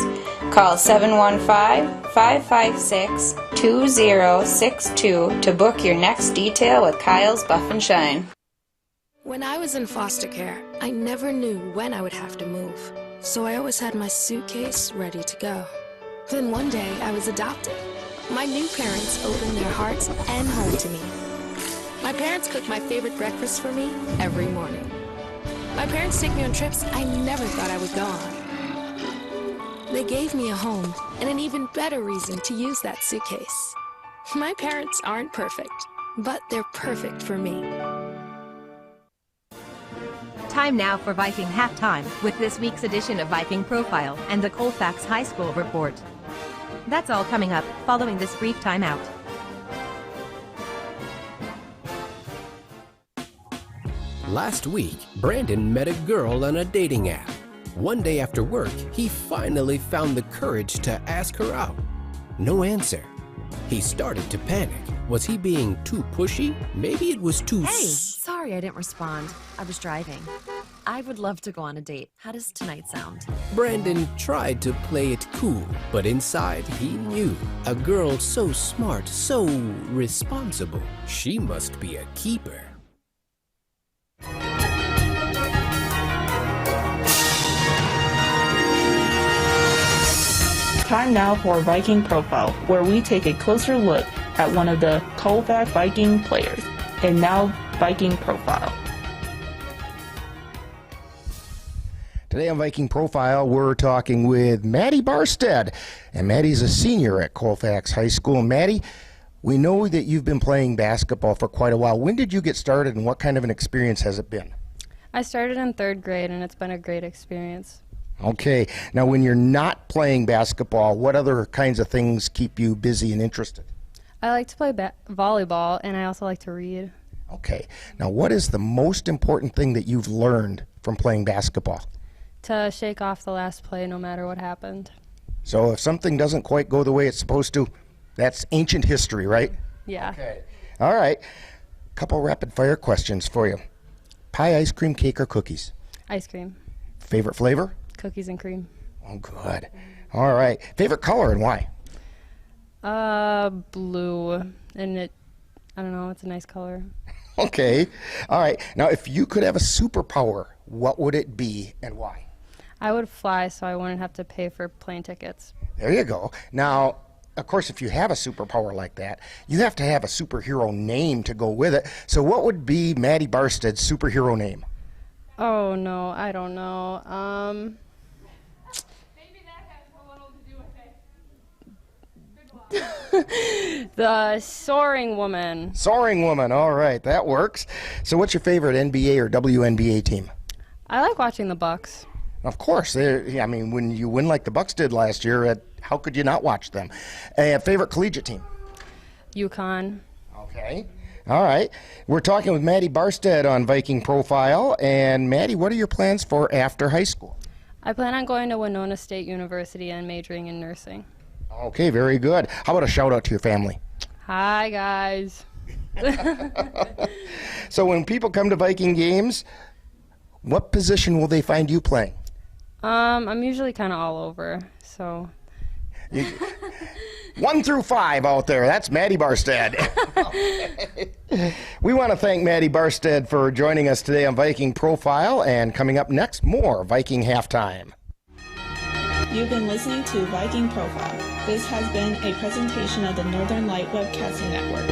Call 715-556-2062 to book your next detail with Kyle's Buff and Shine. When I was in foster care, I never knew when I would have to move, so I always had my suitcase ready to go. Then one day, I was adopted. My new parents opened their hearts and home to me. My parents cook my favorite breakfast for me every morning. My parents take me on trips I never thought I would go on. They gave me a home and an even better reason to use that suitcase. My parents aren't perfect, but they're perfect for me. Time now for Viking Halftime with this week's edition of Viking Profile and the Colfax High School Report. That's all coming up following this brief timeout. Last week, Brandon met a girl on a dating app. One day after work, he finally found the courage to ask her out. No answer. He started to panic. Was he being too pushy? Maybe it was too... Hey, sorry I didn't respond. I was driving. I would love to go on a date. How does tonight sound? Brandon tried to play it cool, but inside he knew. A girl so smart, so responsible. She must be a keeper. Time now for Viking Profile, where we take a closer look at one of the Colfax Viking players. And now, Viking Profile. Today on Viking Profile, we're talking with Maddie Barstead. And Maddie's a senior at Colfax High School. Maddie, we know that you've been playing basketball for quite a while. When did you get started, and what kind of an experience has it been? I started in 3rd grade, and it's been a great experience. Okay. Now, when you're not playing basketball, what other kinds of things keep you busy and interested? I like to play volleyball, and I also like to read. Okay. Now, what is the most important thing that you've learned from playing basketball? To shake off the last play no matter what happened. So if something doesn't quite go the way it's supposed to, that's ancient history, right? Yeah. Okay. All right. Couple rapid fire questions for you. Pie, ice cream, cake, or cookies? Ice cream. Favorite flavor? Cookies and cream. Oh, good. All right. Favorite color and why? Blue. And I don't know, it's a nice color. Okay. All right. Now, if you could have a superpower, what would it be and why? I would fly so I wouldn't have to pay for plane tickets. There you go. Now, of course, if you have a superpower like that, you have to have a superhero name to go with it. So what would be Maddie Barstead's superhero name? Oh, no, I don't know. The Soaring Woman. Soaring Woman. All right, that works. So what's your favorite NBA or WNBA team? I like watching the Bucks. Of course. I mean, when you win like the Bucks did last year, How could you not watch them? Favorite collegiate team? UConn. Okay. All right. We're talking with Maddie Barstead on Viking Profile. And Maddie, what are your plans for after high school? I plan on going to Winona State University and majoring in nursing. Okay, very good. How about a shout out to your family? Hi, guys. So when people come to Viking games, what position will they find you playing? I'm usually kind of all over, so. 1 through 5 out there. That's Maddie Barstead. We want to thank Maddie Barstead for joining us today on Viking Profile. And coming up next, more Viking Halftime. You've been listening to Viking Profile. This has been a presentation of the Northern Light Webcasting Network.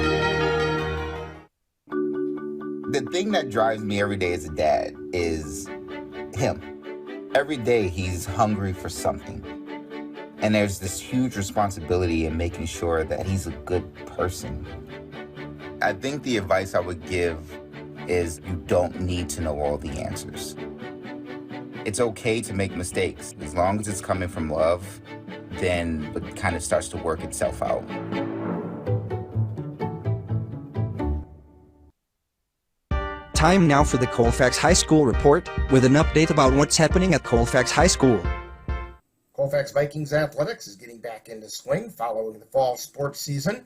The thing that drives me every day as a dad is him. Every day he's hungry for something. And there's this huge responsibility in making sure that he's a good person. I think the advice I would give is you don't need to know all the answers. It's okay to make mistakes. As long as it's coming from love, then it kind of starts to work itself out. Time now for the Colfax High School report with an update about what's happening at Colfax High School. Colfax Vikings athletics is getting back into swing following the fall sports season.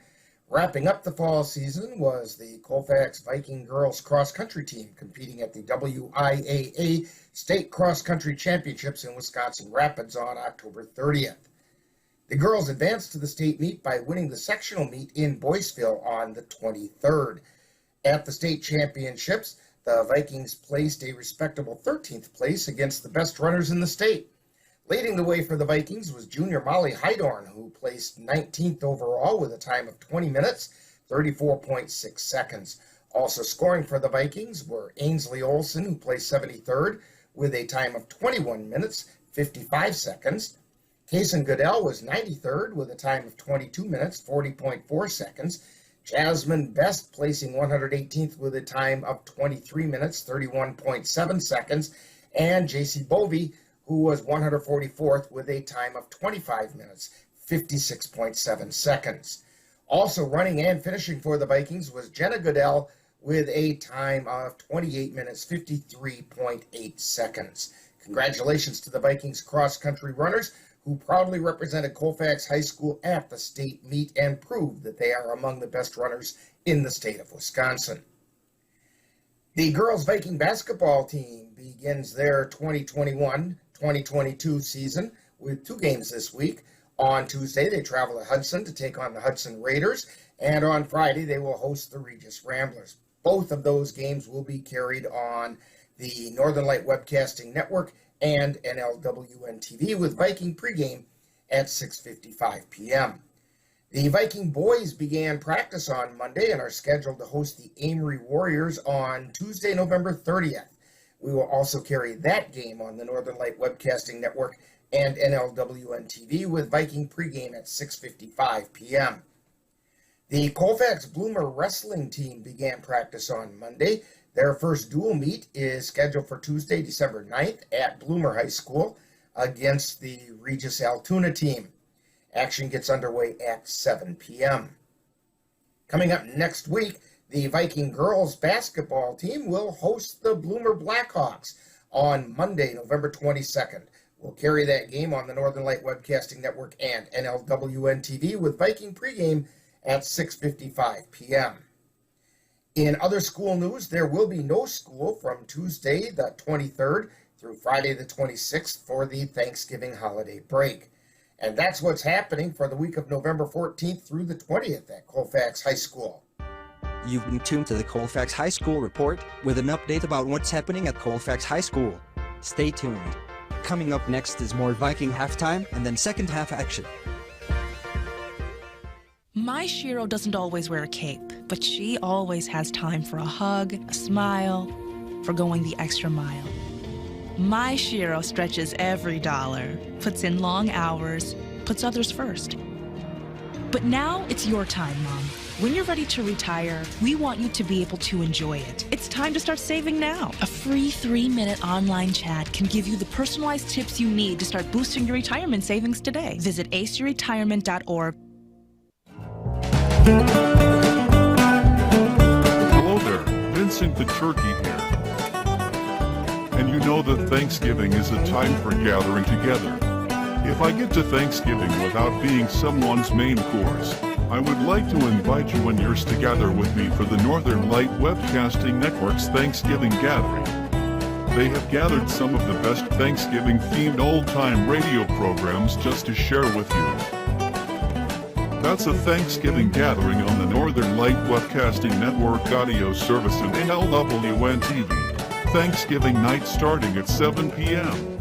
Wrapping up the fall season was the Colfax Viking Girls Cross Country team competing at the WIAA State Cross Country Championships in Wisconsin Rapids on October 30th. The girls advanced to the state meet by winning the sectional meet in Boyceville on the 23rd. At the state championships, the Vikings placed a respectable 13th place against the best runners in the state. Leading the way for the Vikings was junior Molly Heidorn, who placed 19th overall with a time of 20 minutes, 34.6 seconds. Also scoring for the Vikings were Ainsley Olson, who placed 73rd with a time of 21 minutes, 55 seconds. Kaysen Goodell was 93rd with a time of 22 minutes, 40.4 seconds. Jasmine Best placing 118th with a time of 23 minutes, 31.7 seconds. And J.C. Bovey, who was 144th with a time of 25 minutes, 56.7 seconds. Also running and finishing for the Vikings was Jenna Goodell with a time of 28 minutes, 53.8 seconds. Congratulations to the Vikings cross-country runners who proudly represented Colfax High School at the state meet and proved that they are among the best runners in the state of Wisconsin. The girls Viking basketball team begins their 2021-2022 season with 2 games this week. On Tuesday, they travel to Hudson to take on the Hudson Raiders, and on Friday, they will host the Regis Ramblers. Both of those games will be carried on the Northern Light Webcasting Network and NLWN-TV with Viking Pregame at 6:55 p.m. The Viking boys began practice on Monday and are scheduled to host the Amory Warriors on Tuesday, November 30th. We will also carry that game on the Northern Light Webcasting Network and NLWN-TV with Viking Pregame at 6:55 p.m. The Colfax Bloomer wrestling team began practice on Monday. Their first dual meet is scheduled for Tuesday, December 9th at Bloomer High School against the Regis Altoona team. Action gets underway at 7 p.m. Coming up next week, the Viking Girls Basketball team will host the Bloomer Blackhawks on Monday, November 22nd. We'll carry that game on the Northern Light Webcasting Network and NLWN-TV with Viking Pregame at 6:55 p.m. In other school news, there will be no school from Tuesday the 23rd through Friday the 26th for the Thanksgiving holiday break. And that's what's happening for the week of November 14th through the 20th at Colfax High School. You've been tuned to the Colfax High School report with an update about what's happening at Colfax High School. Stay tuned. Coming up next is more Viking halftime and then second half action. My Shiro doesn't always wear a cape, but she always has time for a hug, a smile, for going the extra mile. My Shiro stretches every dollar, puts in long hours, puts others first. But now it's your time, Mom. When you're ready to retire, we want you to be able to enjoy it. It's time to start saving now. A free 3-minute online chat can give you the personalized tips you need to start boosting your retirement savings today. Visit aceyourretirement.org. Hello there, Vincent the Turkey here. And you know that Thanksgiving is a time for gathering together. If I get to Thanksgiving without being someone's main course, I would like to invite you and yours to gather with me for the Northern Light Webcasting Network's Thanksgiving Gathering. They have gathered some of the best Thanksgiving-themed old-time radio programs just to share with you. That's a Thanksgiving gathering on the Northern Light Webcasting Network audio service in NLWN-TV. Thanksgiving night starting at 7 p.m.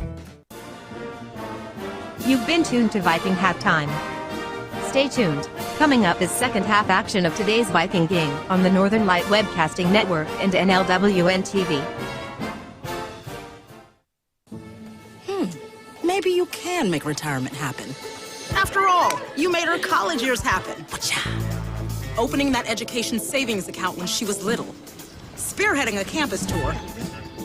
You've been tuned to Viking Halftime. Stay tuned. Coming up is second half action of today's Viking game on the Northern Light Webcasting Network and NLWN-TV. Maybe you can make retirement happen. After all, you made her college years happen. Opening that education savings account when she was little. Spearheading a campus tour.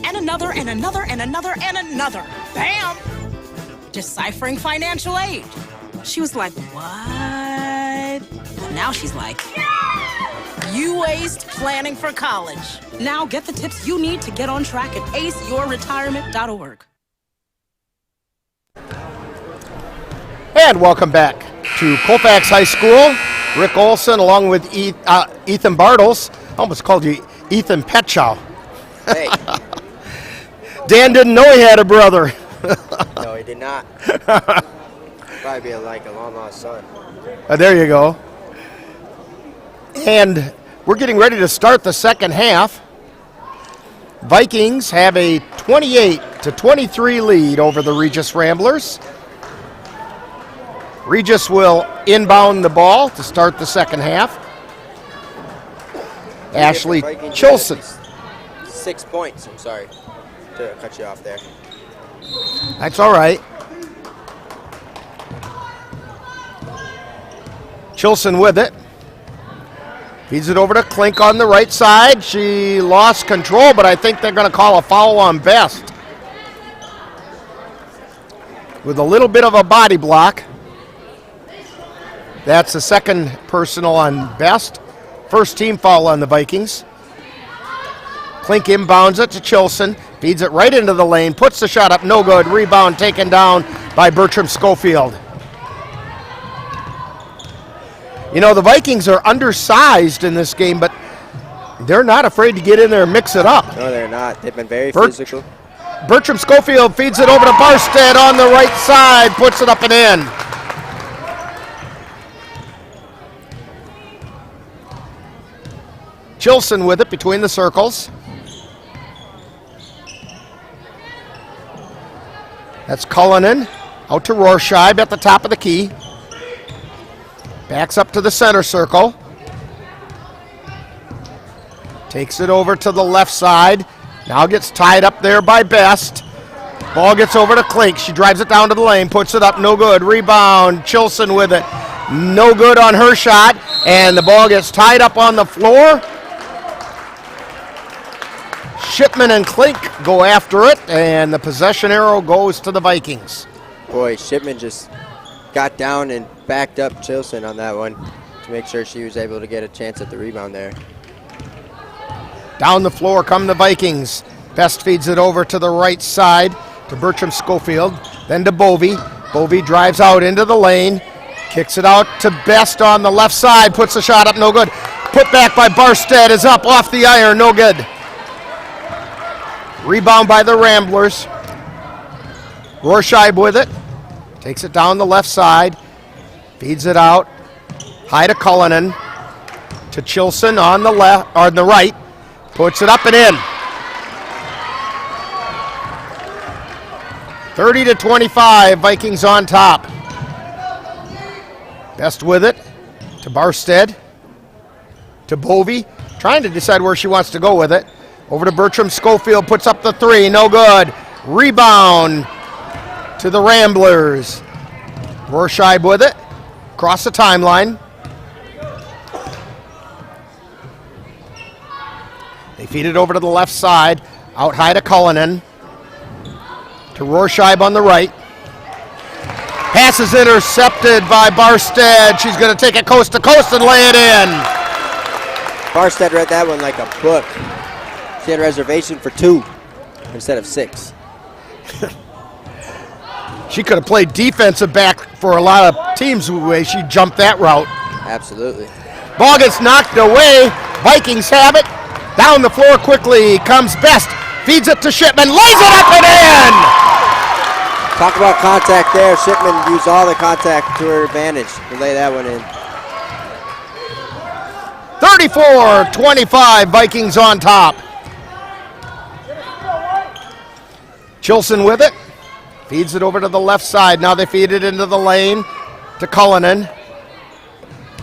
And another, and another, and another, and another. Bam! Deciphering financial aid. She was like, what? But now she's like, you aced planning for college. Now get the tips you need to get on track at aceyourretirement.org. And welcome back to Colfax High School. Rick Olson along with Ethan Bartles. I almost called you Ethan Petchow. Hey. Dan didn't know he had a brother. No, he did not. Probably be like a long-lost son. There you go. And we're getting ready to start the second half. Vikings have a 28-23 lead over the Regis Ramblers. Regis will inbound the ball to start the second half. Ashley Chilson. 6 points, I'm sorry to cut you off there. That's all right. Chilson with it. Feeds it over to Klink on the right side. She lost control, but I think they're going to call a foul on Best. With a little bit of a body block. That's the second personal on Best. First team foul on the Vikings. Klink inbounds it to Chilson. Feeds it right into the lane. Puts the shot up. No good. Rebound taken down by Bertram Schofield. You know, the Vikings are undersized in this game, but they're not afraid to get in there and mix it up. No, they're not. They've been very physical. Bertram Schofield feeds it over to Barstead on the right side. Puts it up and in. Chilson with it between the circles. That's Cullinan out to Rorscheib at the top of the key. Backs up to the center circle. Takes it over to the left side. Now gets tied up there by Best. Ball gets over to Klink. She drives it down to the lane. Puts it up. No good. Rebound. Chilson with it. No good on her shot. And the ball gets tied up on the floor. Shipman and Klink go after it, and the possession arrow goes to the Vikings. Boy, Shipman just got down and backed up Chilson on that one to make sure she was able to get a chance at the rebound there. Down the floor come the Vikings. Best feeds it over to the right side to Bertram Schofield, then to Bovey. Bovey drives out into the lane, kicks it out to Best on the left side, puts the shot up, no good. Put back by Barstead is up off the iron, no good. Rebound by the Ramblers. Rorscheib with it. Takes it down the left side. Feeds it out. High to Cullinan. To Chilson on the left or the right. Puts it up and in. 30-25. Vikings on top. Best with it. To Barstead. To Bovey. Trying to decide where she wants to go with it. Over to Bertram Schofield, puts up the three, no good. Rebound to the Ramblers. Rorscheib with it, across the timeline. They feed it over to the left side, out high to Cullinan, to Rorscheib on the right. Pass is intercepted by Barstead. She's going to take it coast to coast and lay it in. Barstead read that one like a book. She had a reservation for 2 instead of 6. She could have played defensive back for a lot of teams the way she jumped that route. Absolutely. Ball gets knocked away. Vikings have it. Down the floor quickly comes Best. Feeds it to Shipman. Lays it up and in! Talk about contact there. Shipman used all the contact to her advantage to lay that one in. 34-25, Vikings on top. Chilson with it. Feeds it over to the left side. Now they feed it into the lane to Cullinan,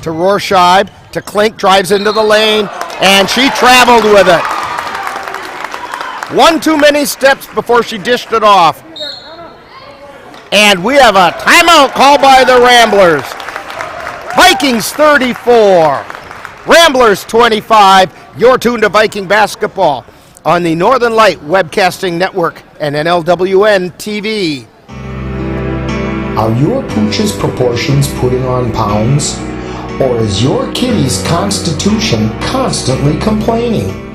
to Rorscheib, to Klink, drives into the lane, and she traveled with it. One too many steps before she dished it off. And we have a timeout called by the Ramblers. Vikings 34, Ramblers 25. You're tuned to Viking basketball on the Northern Light Webcasting Network and NLWN-TV. Are your pooch's proportions putting on pounds? Or is your kitty's constitution constantly complaining?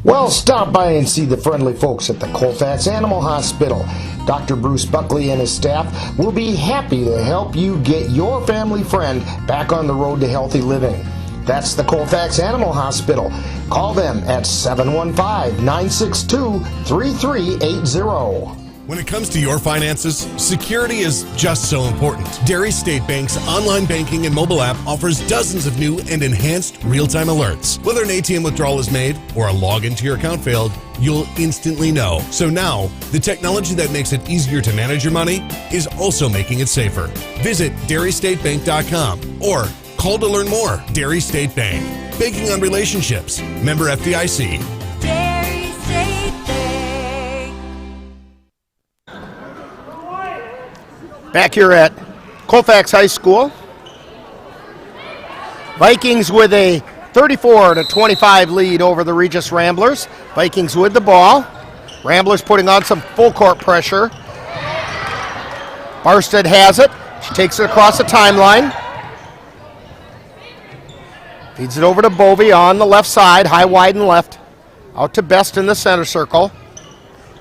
Well, stop by and see the friendly folks at the Colfax Animal Hospital. Dr. Bruce Buckley and his staff will be happy to help you get your family friend back on the road to healthy living. That's the Colfax Animal Hospital. Call them at 715-962-3380. When it comes to your finances, security is just so important. Dairy State Bank's online banking and mobile app offers dozens of new and enhanced real-time alerts. Whether an ATM withdrawal is made or a login to your account failed, you'll instantly know. So now, the technology that makes it easier to manage your money is also making it safer. Visit dairystatebank.com or call to learn more. Dairy State Bank. Banking on relationships. Member FDIC. Dairy State Bank. Back here at Colfax High School. Vikings with a 34-25 lead over the Regis Ramblers. Vikings with the ball. Ramblers putting on some full court pressure. Barstead has it. She takes it across the timeline. Feeds it over to Bovey on the left side, high, wide, and left. Out to Best in the center circle.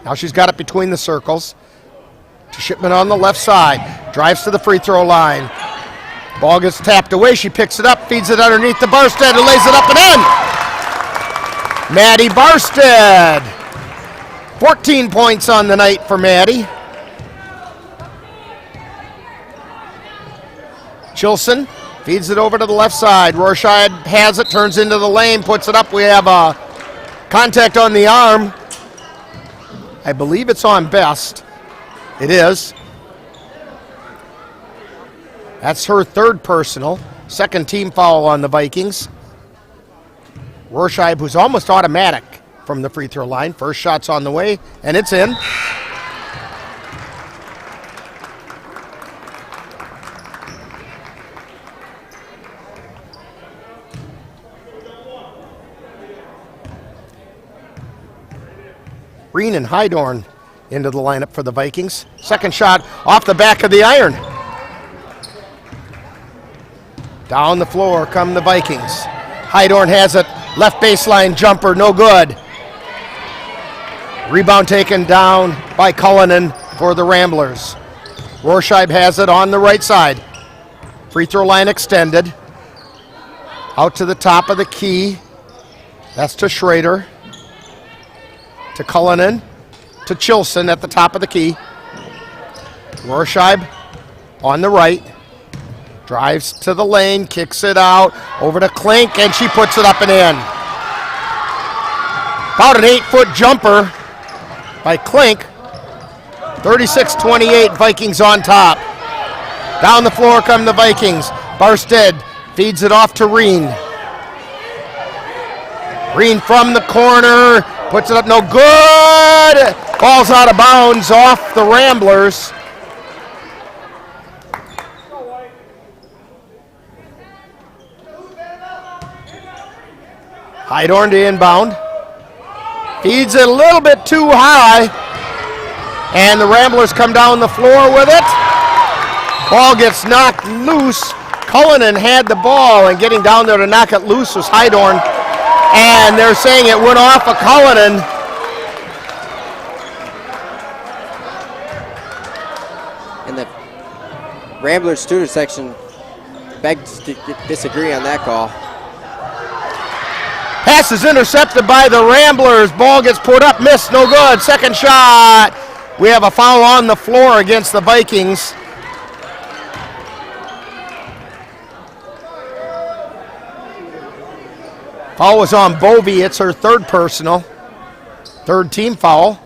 Now she's got it between the circles. To Shipman on the left side. Drives to the free throw line. Ball gets tapped away. She picks it up, feeds it underneath to Barstead, and lays it up and in. Maddie Barstead. 14 points on the night for Maddie. Chilson feeds it over to the left side. Rorscheid has it, turns into the lane, puts it up. We have a contact on the arm. I believe it's on Best. It is. That's her third personal. Second team foul on the Vikings. Rorscheib, who's almost automatic from the free throw line. First shot's on the way, and it's in. Green and Hydorn into the lineup for the Vikings. Second shot off the back of the iron. Down the floor come the Vikings. Hydorn has it. Left baseline jumper, no good. Rebound taken down by Cullinan for the Ramblers. Rorscheib has it on the right side. Free throw line extended. Out to the top of the key. That's to Schrader. To Cullinan. To Chilson at the top of the key. Rorscheib on the right. Drives to the lane, kicks it out, over to Klink, and she puts it up and in. About an 8-foot jumper by Klink. 36-28, Vikings on top. Down the floor come the Vikings. Barstead feeds it off to Reen. Reen from the corner, puts it up, no good! Ball's out of bounds off the Ramblers. Hydorn to inbound. Feeds it a little bit too high. And the Ramblers come down the floor with it. Ball gets knocked loose. Cullinan had the ball, and getting down there to knock it loose was Hydorn. And they're saying it went off of Cullinan. And the Ramblers student section begs to disagree on that call. Pass is intercepted by the Ramblers. Ball gets put up, missed, no good. Second shot. We have a foul on the floor against the Vikings. Foul was on Bovey. It's her third personal. Third team foul.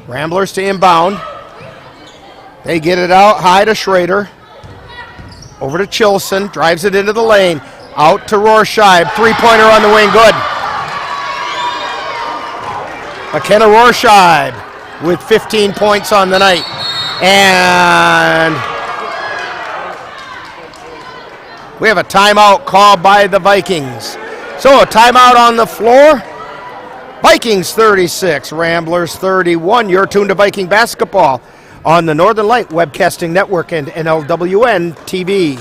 Ramblers to inbound. They get it out high to Schrader. Over to Chilson. Drives it into the lane. Out to Rorscheib. Three-pointer on the wing. Good. McKenna Rorscheib with 15 points on the night. And we have a timeout called by the Vikings. So a timeout on the floor. Vikings 36, Ramblers 31. You're tuned to Viking basketball on the Northern Light Webcasting Network and NLWN-TV.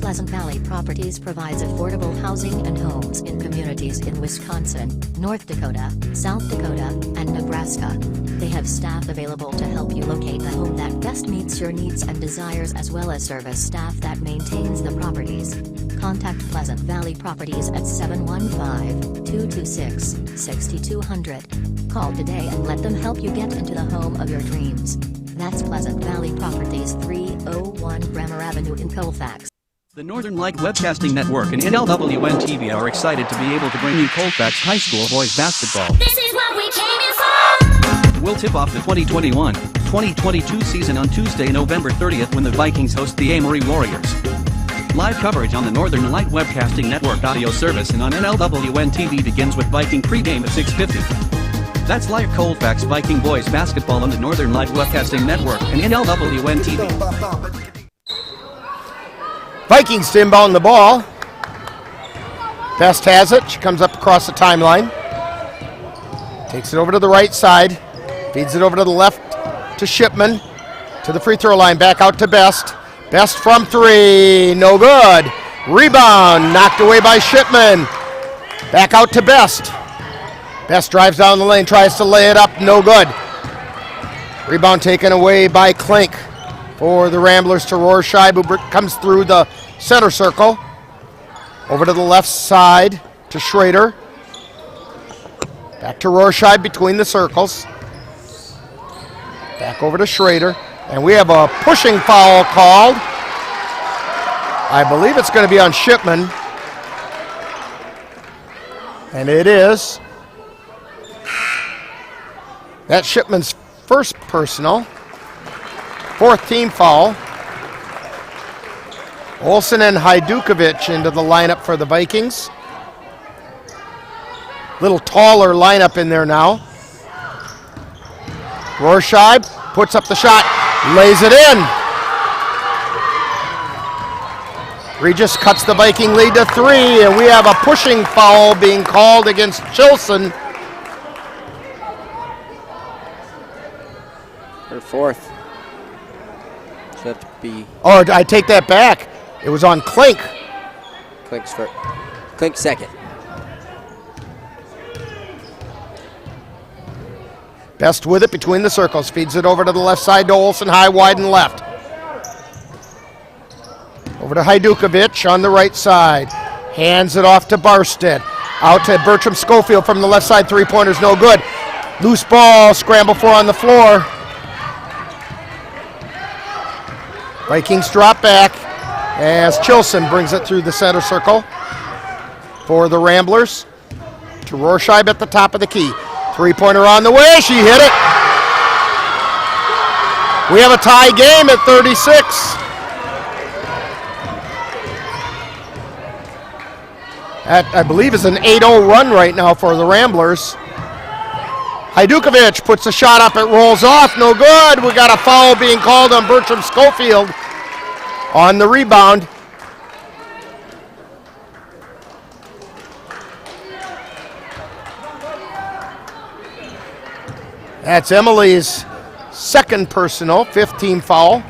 Pleasant Valley Properties provides affordable housing and homes in communities in Wisconsin, North Dakota, South Dakota, and Nebraska. They have staff available to help you locate the home that best meets your needs and desires, as well as service staff that maintains the properties. Contact Pleasant Valley Properties at 715-226-6200. Call today and let them help you get into the home of your dreams. That's Pleasant Valley Properties, 301 Bremer Avenue in Colfax. The Northern Light Webcasting Network and NLWN-TV are excited to be able to bring you Colfax High School boys basketball. This is what we came here for! We'll tip off the 2021-2022 season on Tuesday, November 30th when the Vikings host the Amory Warriors. Live coverage on the Northern Light Webcasting Network audio service and on NLWN-TV begins with Viking pregame at 6:50. That's live Colfax Viking boys basketball on the Northern Light Webcasting Network and NLWN-TV. Vikings to inbound the ball. Best has it. She comes up across the timeline. Takes it over to the right side. Feeds it over to the left to Shipman. To the free throw line. Back out to Best. Best from three. No good. Rebound. Knocked away by Shipman. Back out to Best. Best drives down the lane. Tries to lay it up. No good. Rebound taken away by Klink. For the Ramblers to Rorscheib, who comes through the center circle. Over to the left side to Schrader. Back to Rorscheib between the circles. Back over to Schrader. And we have a pushing foul called. I believe it's going to be on Shipman. And it is. That's Shipman's first personal. Fourth team foul. Olsen and Hajdukovic into the lineup for the Vikings. Little taller lineup in there now. Rorscheib puts up the shot, lays it in. Regis cuts the Viking lead to 3, and we have a pushing foul being called against Chilson. Her fourth. Should have to be. Oh, I take that back. It was on Klink. Klink's first. Klink second. Best with it between the circles. Feeds it over to the left side to Olsen, high, wide, and left. Over to Hajdukovic on the right side. Hands it off to Barstead. Out to Bertram Schofield from the left side. Three-pointers no good. Loose ball, scramble for on the floor. Vikings drop back as Chilson brings it through the center circle for the Ramblers. To Rorscheib at the top of the key. Three-pointer on the way. She hit it. We have a tie game at 36. That, I believe, is an 8-0 run right now for the Ramblers. Hajdukovic puts a shot up. It rolls off. No good. We got a foul being called on Bertram Schofield on the rebound. That's Emily's second personal, 15 foul.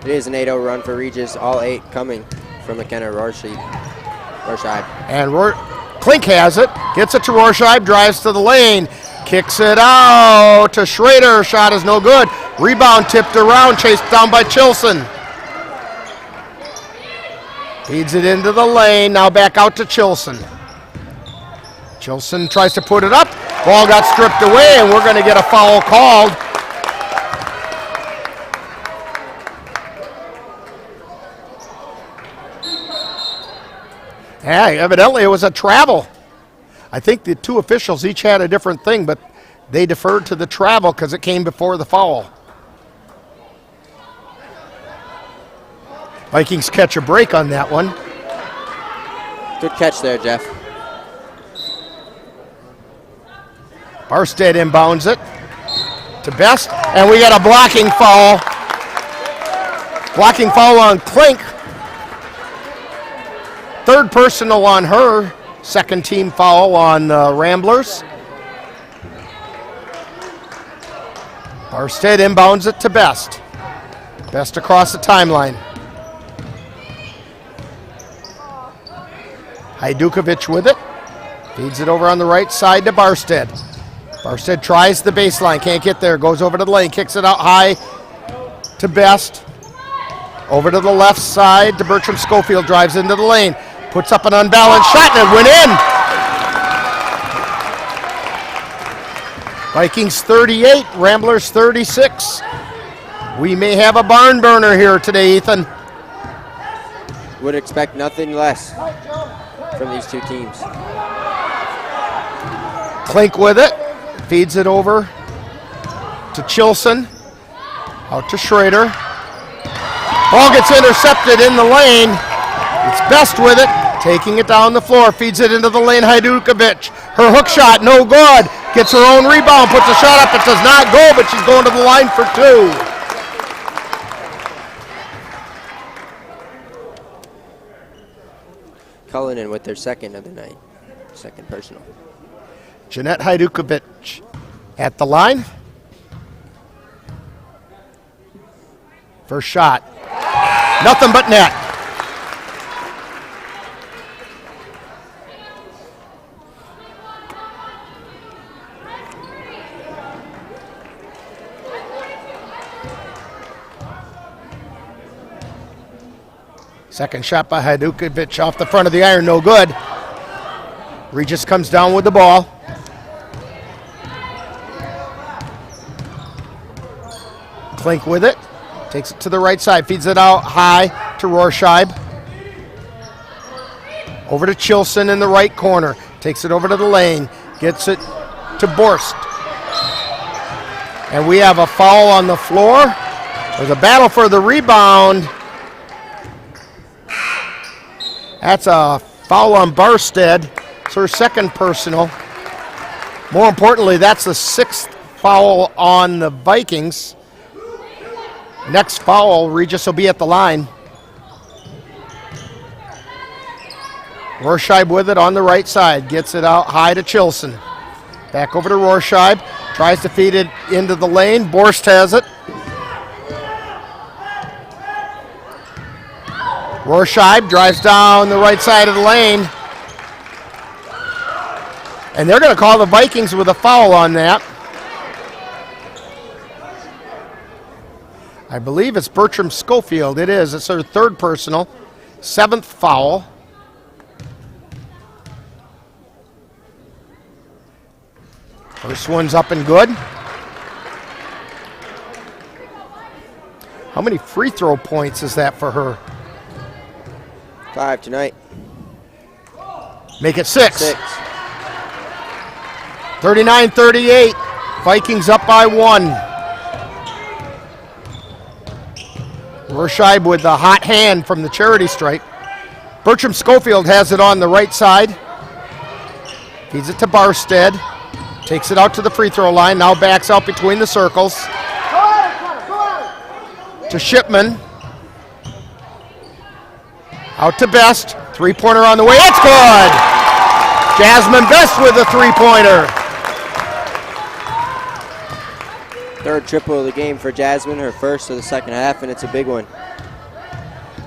It is an 8-0 run for Regis, all 8 coming from McKenna Rorscheib. And Klink has it, gets it to Rorscheib, drives to the lane, kicks it out to Schrader. Shot is no good. Rebound tipped around, chased down by Chilson. Feeds it into the lane, now back out to Chilson. Chilson tries to put it up. Ball got stripped away, and we're going to get a foul called. Yeah, evidently it was a travel. I think the two officials each had a different thing, but they deferred to the travel because it came before the foul. Vikings catch a break on that one. Good catch there, Jeff. Barstead inbounds it to Best, and we got a blocking foul. Blocking foul on Klink. Third personal on her. Second team foul on Ramblers. Barstead inbounds it to Best. Best across the timeline. Hajdukovic with it. Feeds it over on the right side to Barstead. Barstead tries the baseline, can't get there, goes over to the lane, kicks it out high to Best. Over to the left side to Bertram Schofield, drives into the lane, puts up an unbalanced shot, and it went in. Vikings 38, Ramblers 36. We may have a barn burner here today, Ethan. Would expect nothing less from these two teams. Klink with it. Feeds it over to Chilson. Out to Schrader. Ball gets intercepted in the lane. It's Best with it. Taking it down the floor. Feeds it into the lane. Hajdukovic. Her hook shot, no good. Gets her own rebound. Puts a shot up. It does not go, but she's going to the line for 2. Cullinan with their second of the night. Second personal. Jeanette Hajdukovic at the line. First shot. Nothing but net. Second shot by Hajdukovic off the front of the iron, no good. Regis comes down with the ball. Klink with it. Takes it to the right side. Feeds it out high to Rorscheib. Over to Chilson in the right corner. Takes it over to the lane. Gets it to Borst. And we have a foul on the floor. There's a battle for the rebound. That's a foul on Barstead. It's her second personal. More importantly, that's the 6th foul on the Vikings. Next foul, Regis will be at the line. Rorscheib with it on the right side. Gets it out high to Chilson. Back over to Rorscheib. Tries to feed it into the lane. Borst has it. Rorscheib drives down the right side of the lane. And they're going to call the Vikings with a foul on that. I believe it's Bertram Schofield. It is. It's her third personal. 7th foul. First one's up and good. How many free throw points is that for her? 5 tonight. Make it 6. 39-38. Vikings up by 1. Rorscheib with the hot hand from the charity stripe. Bertram Schofield has it on the right side. Feeds it to Barstead. Takes it out to the free throw line. Now backs out between the circles. To Shipman. Out to Best. Three-pointer on the way. It's good! Jasmine Best with a three-pointer. Third triple of the game for Jasmine, her first of the second half, and it's a big one.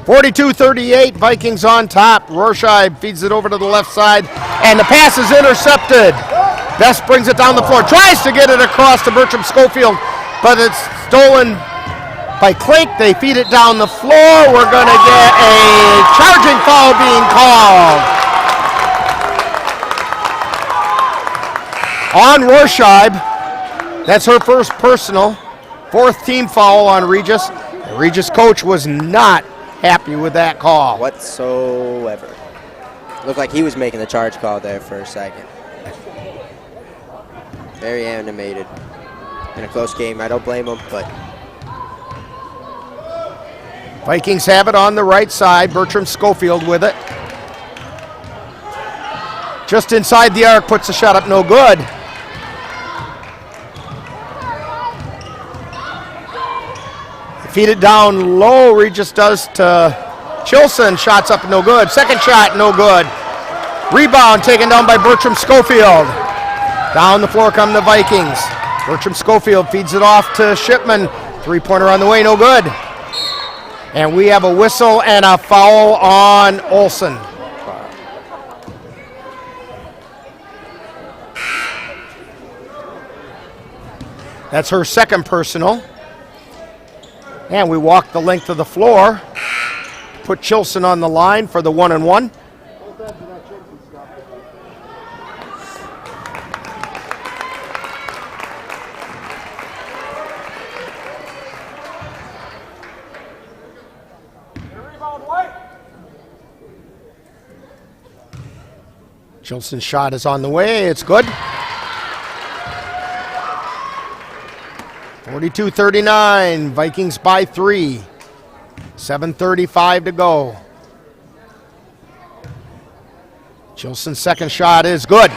42-38, Vikings on top. Rorschach feeds it over to the left side, and the pass is intercepted. Best brings it down the floor, tries to get it across to Bertram Schofield, but it's stolen by Klink. They feed it down the floor. We're going to get a charging foul being called on Rorschach. That's her first personal. Fourth team foul on Regis. The Regis coach was not happy with that call whatsoever. Looked like he was making the charge call there for a second. Very animated in a close game. I don't blame him, but Vikings have it on the right side. Bertram Schofield with it. Just inside the arc, puts the shot up, no good. Feed it down low, Regis does to Chilson. Shots up, no good. Second shot, no good. Rebound taken down by Bertram Schofield. Down the floor come the Vikings. Bertram Schofield feeds it off to Shipman. Three-pointer on the way, no good. And we have a whistle and a foul on Olsen. That's her second personal. And we walk the length of the floor. Put Chilson on the line for the 1-and-1. Chilson's shot is on the way. It's good. 42-39, Vikings by 3. 7:35 to go. Chilson's second shot is good.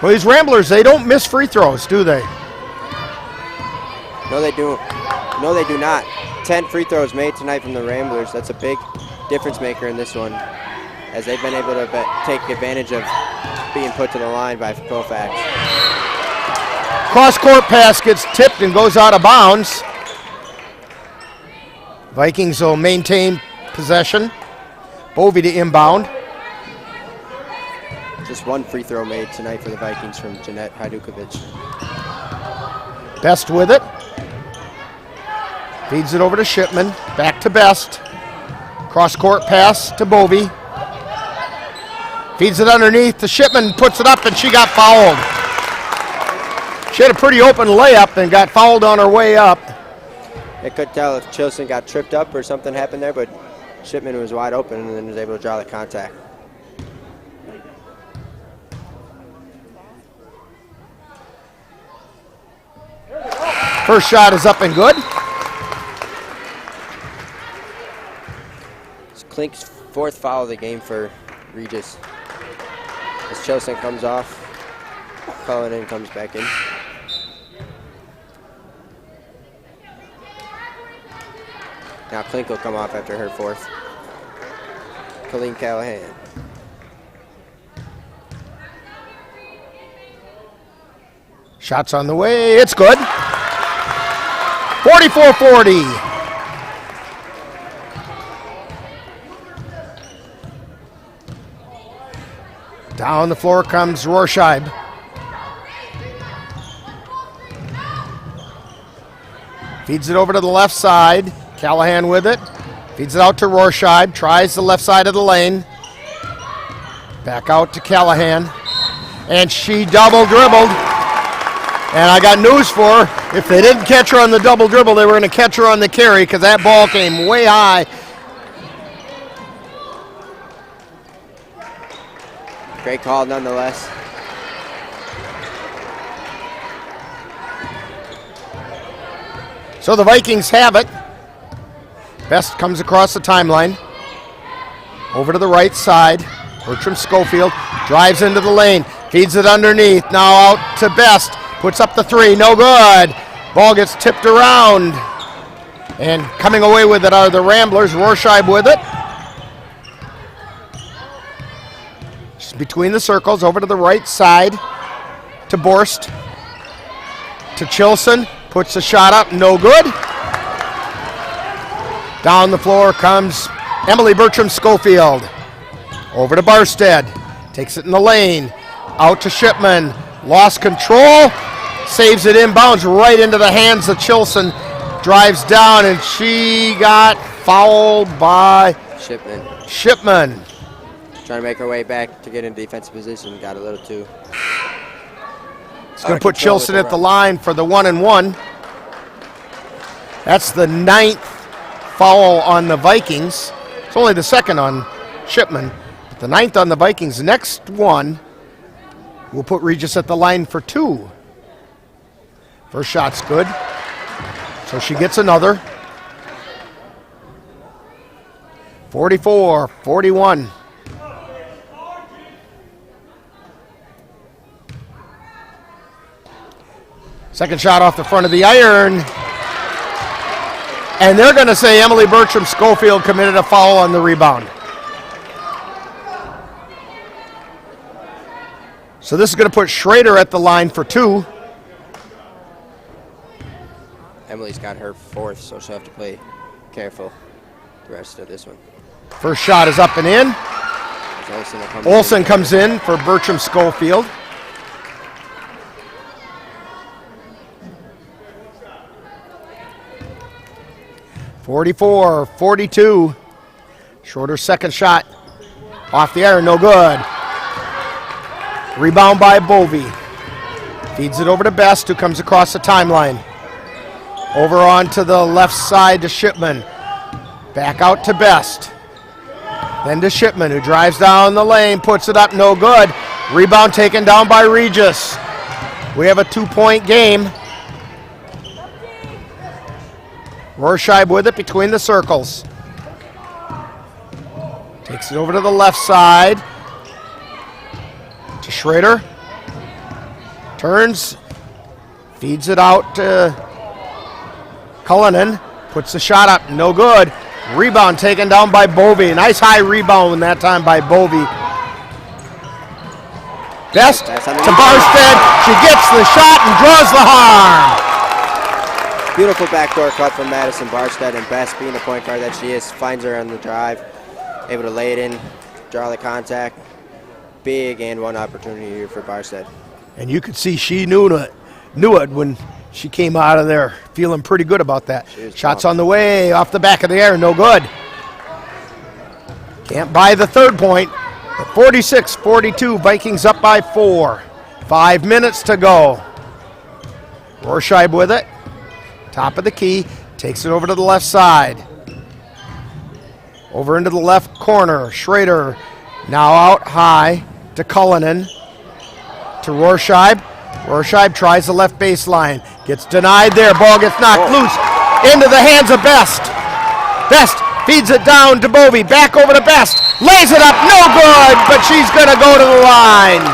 Well, these Ramblers, they don't miss free throws, do they? No, they do. No, they do not. 10 free throws made tonight from the Ramblers. That's a big difference maker in this one, as they've been able to take advantage of being put to the line by Colfax. Cross-court pass gets tipped and goes out of bounds. Vikings will maintain possession. Bovey to inbound. Just one free throw made tonight for the Vikings from Jeanette Hajdukovic. Best with it. Feeds it over to Shipman. Back to Best. Cross-court pass to Bovey. Feeds it underneath to Shipman. Puts it up, and she got fouled. She had a pretty open layup and got fouled on her way up. I could tell if Chilson got tripped up or something happened there, but Shipman was wide open and then was able to draw the contact. First shot is up and good. It's Klink's fourth foul of the game for Regis. As Chilson comes off, Cullinan comes back in. Now Klink will come off after her fourth. Colleen Callahan. Shots on the way. It's good. 44-40. Down the floor comes Rorschach. Feeds it over to the left side. Callahan with it. Feeds it out to Rorschach. Tries the left side of the lane. Back out to Callahan. And she double dribbled. And I got news for her. If they didn't catch her on the double dribble, they were going to catch her on the carry because that ball came way high. Great call nonetheless. So the Vikings have it. Best comes across the timeline. Over to the right side. Bertram Schofield drives into the lane. Feeds it underneath. Now out to Best. Puts up the three. No good. Ball gets tipped around. And coming away with it are the Ramblers. Rorschach with it. Just between the circles. Over to the right side to Borst. to Chilson. Puts the shot up, no good. Down the floor comes Emily Bertram Schofield. Over to Barstead. Takes it in the lane. Out to Shipman. Lost control. Saves it inbounds right into the hands of Chilson. Drives down, and she got fouled by Shipman. Trying to make her way back to get in defensive position. Got a little too. It's going to put Chilson at the line for the 1-and-1. That's the 9th foul on the Vikings. It's only the 2nd on Shipman. But the 9th on the Vikings. Next one will put Regis at the line for 2. First shot's good. So she gets another. 44-41. Second shot off the front of the iron. And they're going to say Emily Bertram Schofield committed a foul on the rebound. So this is going to put Schrader at the line for 2. Emily's got her 4th, so she'll have to play careful the rest of this one. First shot is up and in. Olsen comes in for Bertram Schofield. (44-42). Shorter second shot. Off the iron, no good. Rebound by Bovey. Feeds it over to Best, who comes across the timeline. Over onto the left side to Shipman. Back out to Best. Then to Shipman, who drives down the lane, puts it up, no good. Rebound taken down by Regis. We have a 2-point game. Rorscheib with it between the circles. Takes it over to the left side. To Schrader. Turns. Feeds it out to Cullinan. Puts the shot up, no good. Rebound taken down by Bovey. Nice high rebound that time by Bovey. Best to Barstead. She gets the shot and draws the harm. Beautiful backdoor cut from Madison Barstead, and Best, being the point guard that she is, finds her on the drive. Able to lay it in, draw the contact. Big and one opportunity here for Barstead. And you could see she knew it when she came out of there, feeling pretty good about that. Shots on the way, off the back of the air, no good. Can't buy the 3rd point. 46-42, Vikings up by 4. 5 minutes to go. Rorscheib with it. Top of the key, takes it over to the left side. Over into the left corner, Schrader now out high to Cullinan. To Rorscheib. Rorscheib tries the left baseline. Gets denied there. Ball gets knocked loose into the hands of Best. Best feeds it down to Bovey. Back over to Best. Lays it up. No good, but she's going to go to the line.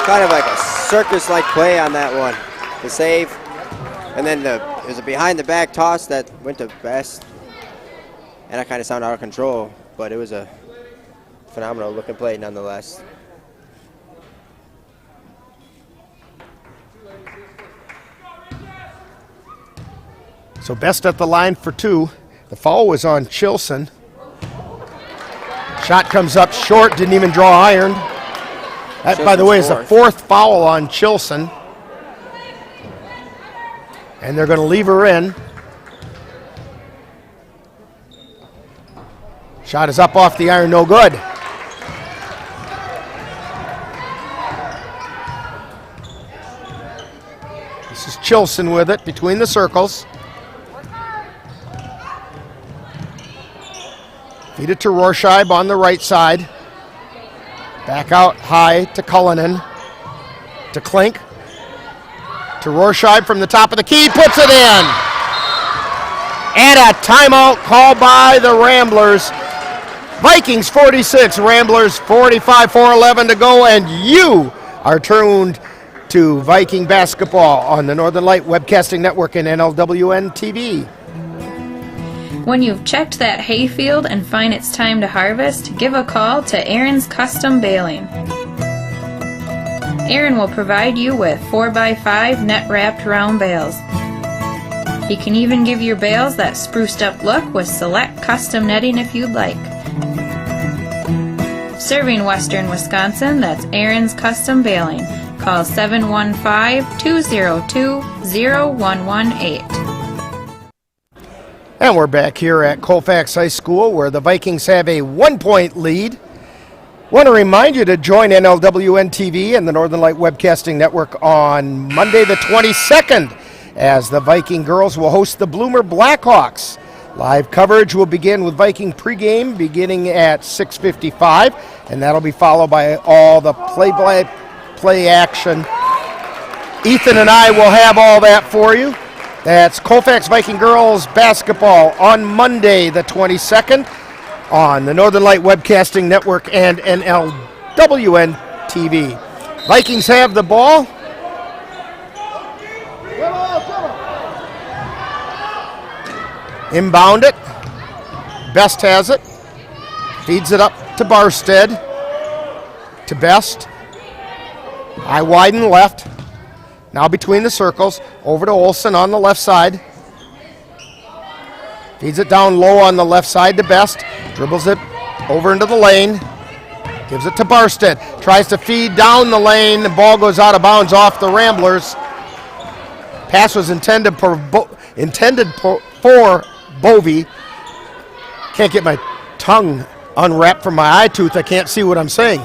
Kind of like a circus-like play on that one. The save. And then it was a behind-the-back toss that went to Best. And that kind of sounded out of control, but it was a phenomenal-looking play nonetheless. So Best at the line for 2. The foul was on Chilson. Shot comes up short, didn't even draw iron. That, by the way, is the 4th foul on Chilson. And they're going to leave her in. Shot is up off the iron, no good. This is Chilson with it between the circles. Feed it to Rorscheib on the right side. Back out high to Cullinan. To Klink. To Rorscheib from the top of the key. Puts it in. And a timeout called by the Ramblers. Vikings 46, Ramblers 45, 4:11 to go. And you are tuned to Viking basketball on the Northern Light Webcasting Network and NLWN-TV. When you've checked that hayfield and find it's time to harvest, give a call to Aaron's Custom Baling. Aaron will provide you with 4x5 net-wrapped round bales. He can even give your bales that spruced up look with select custom netting if you'd like. Serving Western Wisconsin, that's Aaron's Custom Baling. Call 715-202-0118. And we're back here at Colfax High School where the Vikings have a 1-point lead. Want to remind you to join NLWN-TV and the Northern Light Webcasting Network on Monday the 22nd as the Viking girls will host the Bloomer Blackhawks. Live coverage will begin with Viking pregame beginning at 6:55, and that'll be followed by all the play action. Ethan and I will have all that for you. That's Colfax Viking Girls Basketball on Monday the 22nd on the Northern Light Webcasting Network and NLWN-TV. Vikings have the ball. Inbound it. Best has it. Feeds it up to Barstead. To Best. High widen left. Now between the circles. Over to Olsen on the left side. Feeds it down low on the left side to Best. Dribbles it over into the lane. Gives it to Barstead. Tries to feed down the lane. The ball goes out of bounds off the Ramblers. Pass was intended for Bovey. Can't get my tongue unwrapped from my eye tooth. I can't see what I'm saying.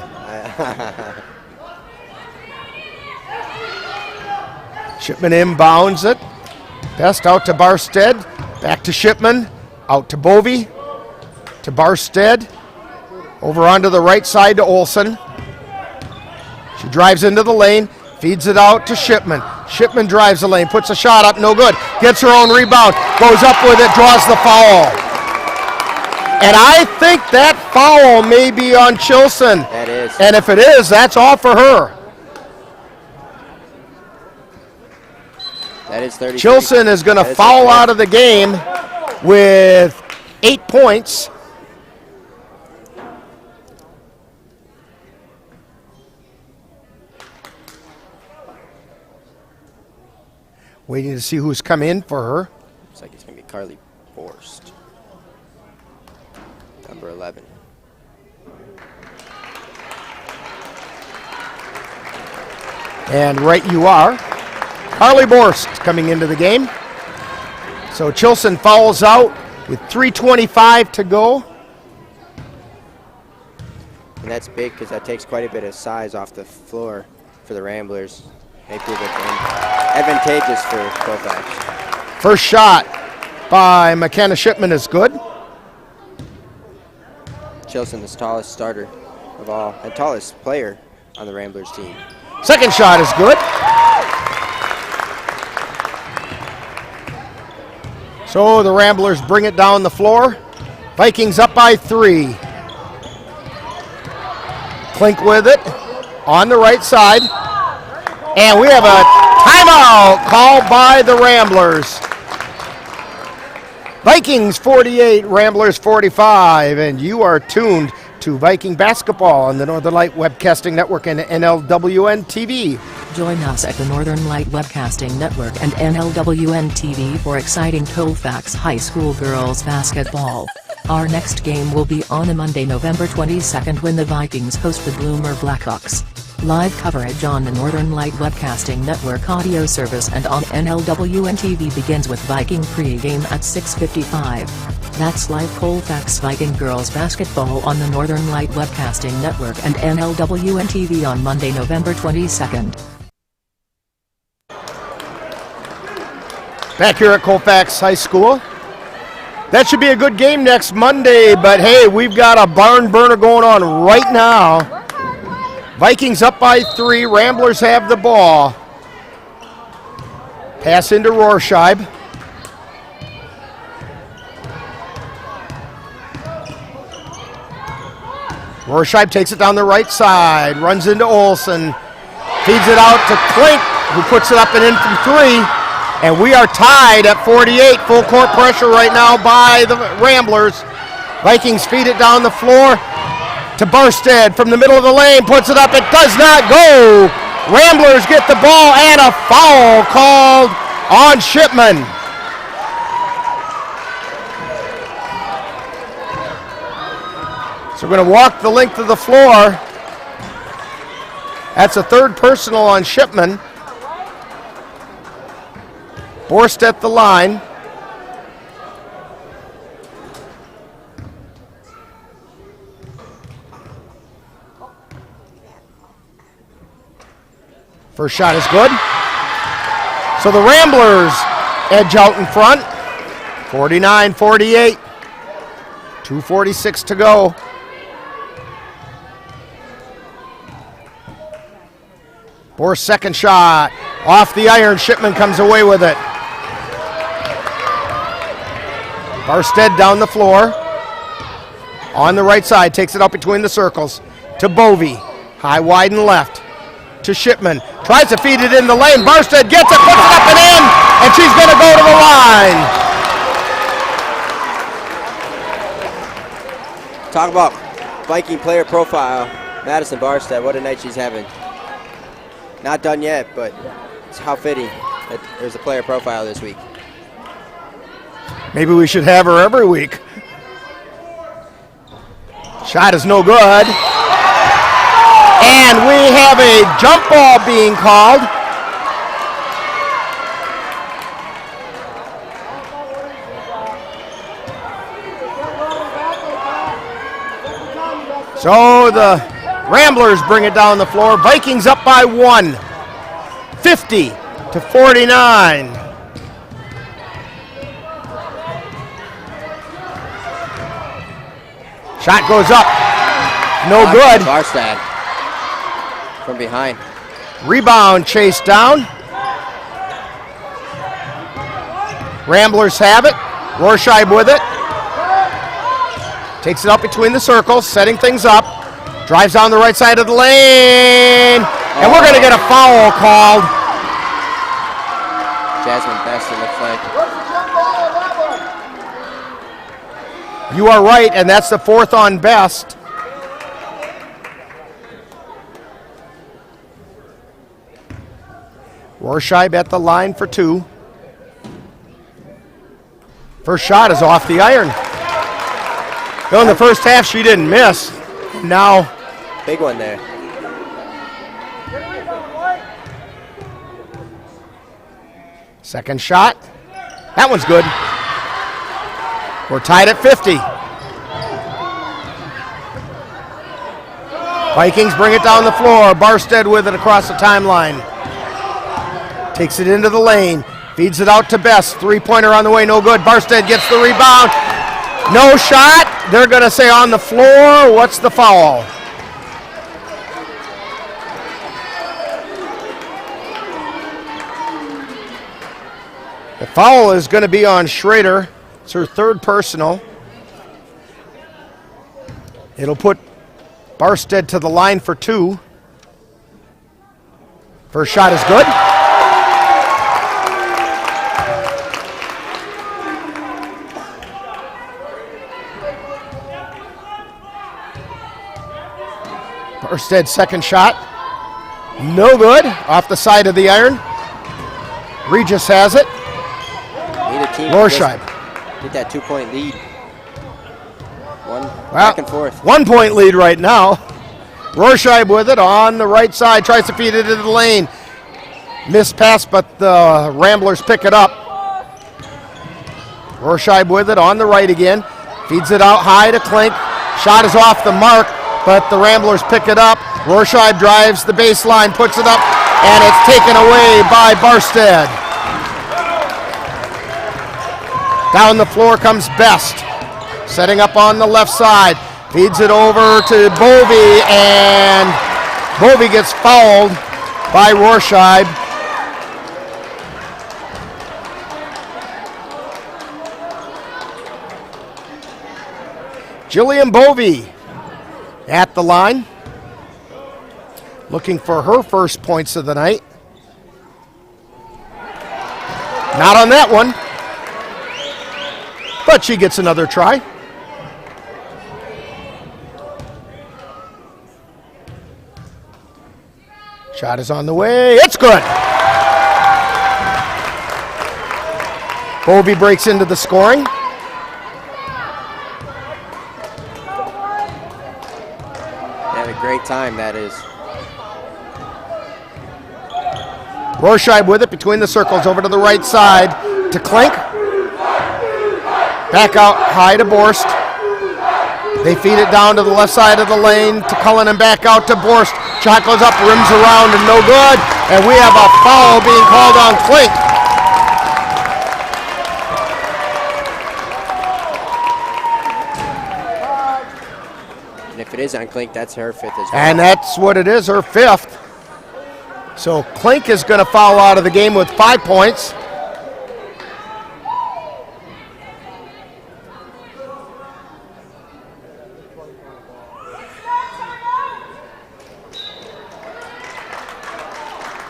Shipman inbounds it. Best out to Barstead. Back to Shipman. Out to Bovey. To Barstead. Over onto the right side to Olsen. She drives into the lane. Feeds it out to Shipman. Shipman drives the lane. Puts a shot up. No good. Gets her own rebound. Goes up with it. Draws the foul. And I think that foul may be on Chilson. That is. And if it is, that's all for her. That is 30. Chilson is going to foul out of the game with 8 points. Waiting to see who's come in for her. Looks like it's going to be Carly Borst, number 11. And right you are. Carly Borst coming into the game. So Chilson fouls out with 3:25 to go. And that's big because that takes quite a bit of size off the floor for the Ramblers. They prove it advantageous for Colfax. First shot by McKenna Shipman is good. Chilson, the tallest starter of all, and tallest player on the Ramblers team. Second shot is good. So the Ramblers bring it down the floor. Vikings up by 3. Klink with it on the right side. And we have a timeout called by the Ramblers. Vikings 48, Ramblers 45, and you are tuned to Viking Basketball on the Northern Light Webcasting Network and NLWN-TV. Join us at the Northern Light Webcasting Network and NLWN-TV for exciting Colfax High School Girls Basketball. Our next game will be on a Monday, November 22nd when the Vikings host the Bloomer Blackhawks. Live coverage on the Northern Light Webcasting Network audio service and on NLWN-TV begins with Viking pregame at 6:55. That's live Colfax Viking Girls Basketball on the Northern Light Webcasting Network and NLWN-TV on Monday, November 22nd. Back here at Colfax High School. That should be a good game next Monday, but hey, we've got a barn burner going on right now. Vikings up by 3. Ramblers have the ball. Pass into Rorscheib. Rorscheib takes it down the right side. Runs into Olsen. Feeds it out to Klink, who puts it up and in from 3. And we are tied at 48. Full court pressure right now by the Ramblers. Vikings feed it down the floor to Barstead from the middle of the lane. Puts it up. It does not go. Ramblers get the ball and a foul called on Shipman. So we're going to walk the length of the floor. That's a third personal on Shipman. Borst at the line. First shot is good. So the Ramblers edge out in front. 49-48. 2:46 to go. Borst's second shot. Off the iron. Shipman comes away with it. Barstead down the floor. On the right side. Takes it up between the circles. To Bovey. High, wide, and left. To Shipman. Tries to feed it in the lane. Barstead gets it, puts it up and in, and she's going to go to the line. Talk about Viking player profile. Madison Barstead, what a night she's having. Not done yet, but it's how fitting that there's a player profile this week. Maybe we should have her every week. Shot is no good. And we have a jump ball being called. So the Ramblers bring it down the floor. Vikings up by 1. 50-49. Shot goes up. No good. Barstead from behind. Rebound chased down. Ramblers have it. Rorscheib with it. Takes it up between the circles, setting things up. Drives down the right side of the lane. And we're going to get a foul called. Jasmine Best, it looks like. You are right, and that's the fourth on Best. Rorscheib at the line for 2. First shot is off the iron. Though in the first half she didn't miss. Now, big one there. Second shot. That one's good. We're tied at 50. Vikings bring it down the floor. Barstead with it across the timeline. Takes it into the lane. Feeds it out to Best. Three-pointer on the way, no good. Barstead gets the rebound. No shot. They're going to say on the floor. What's the foul? The foul is going to be on Schrader. It's her third personal. It'll put Barstead to the line for 2. First shot is good. Barstead's second shot. No good. Off the side of the iron. Regis has it. Rorscheib. Get that 2-point lead. Back and forth. 1-point lead right now. Rorscheib with it on the right side. Tries to feed it into the lane. Missed pass, but the Ramblers pick it up. Rorscheib with it on the right again. Feeds it out high to Klink. Shot is off the mark, but the Ramblers pick it up. Rorscheib drives the baseline, puts it up, and it's taken away by Barstead. Down the floor comes Best. Setting up on the left side. Feeds it over to Bovey, and Bovey gets fouled by Rorscheib. Jillian Bovey at the line. Looking for her first points of the night. Not on that one. But she gets another try. Shot is on the way. It's good. Bovee breaks into the scoring. They had a great time, that is. Rorscheid with it between the circles over to the right side to Klink. Back out high to Borst. They feed it down to the left side of the lane to Cullen and back out to Borst. Shot goes up, rims around, and no good. And we have a foul being called on Klink. And if it is on Klink, that's her 5th as well. And that's what it is, her 5th. So Klink is going to foul out of the game with 5 points.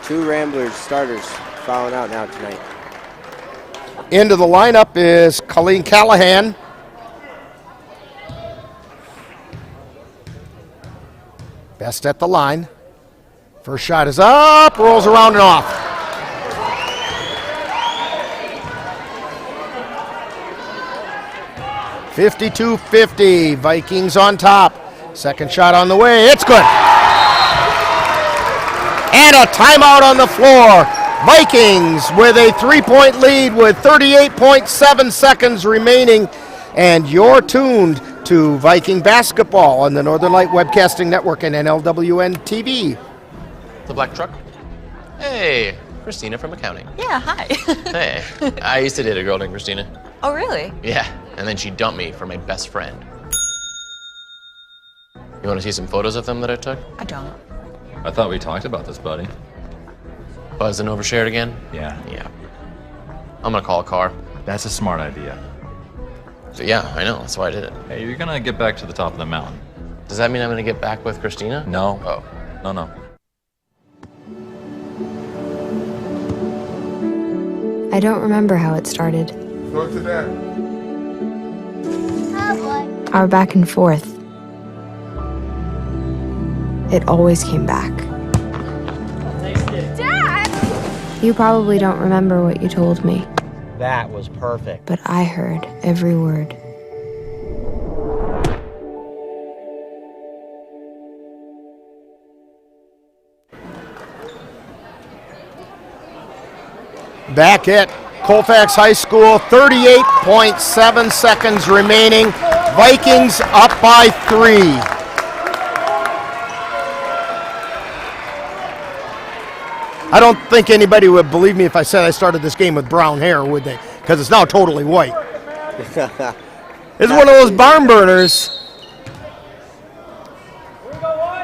Two Ramblers starters fouling out now tonight. Into the lineup is Colleen Callahan. Best at the line. First shot is up, rolls around and off. .52-50, Vikings on top. Second shot on the way, it's good. And a timeout on the floor. Vikings with a 3-point lead with 38.7 seconds remaining. And you're tuned to Viking basketball on the Northern Light Webcasting Network and NLWN-TV. The black truck? Hey, Christina from accounting. Yeah, hi. Hey, I used to date a girl named Christina. Oh, really? Yeah, and then she dumped me for my best friend. You want to see some photos of them that I took? I don't. I thought we talked about this, buddy. Buzz and overshared again? Yeah. Yeah. I'm gonna call a car. That's a smart idea. So yeah, I know, that's why I did it. Hey, you're gonna get back to the top of the mountain. Does that mean I'm gonna get back with Christina? No. Oh. No. I don't remember how it started. Go to that. Our back and forth. It always came back. Dad! You probably don't remember what you told me, That was perfect. but I heard every word. Back at Colfax High School, 38.7 seconds remaining. Vikings up by 3. I don't think anybody would believe me if I said I started this game with brown hair, would they? Because it's now totally white. It's one of those barn burners.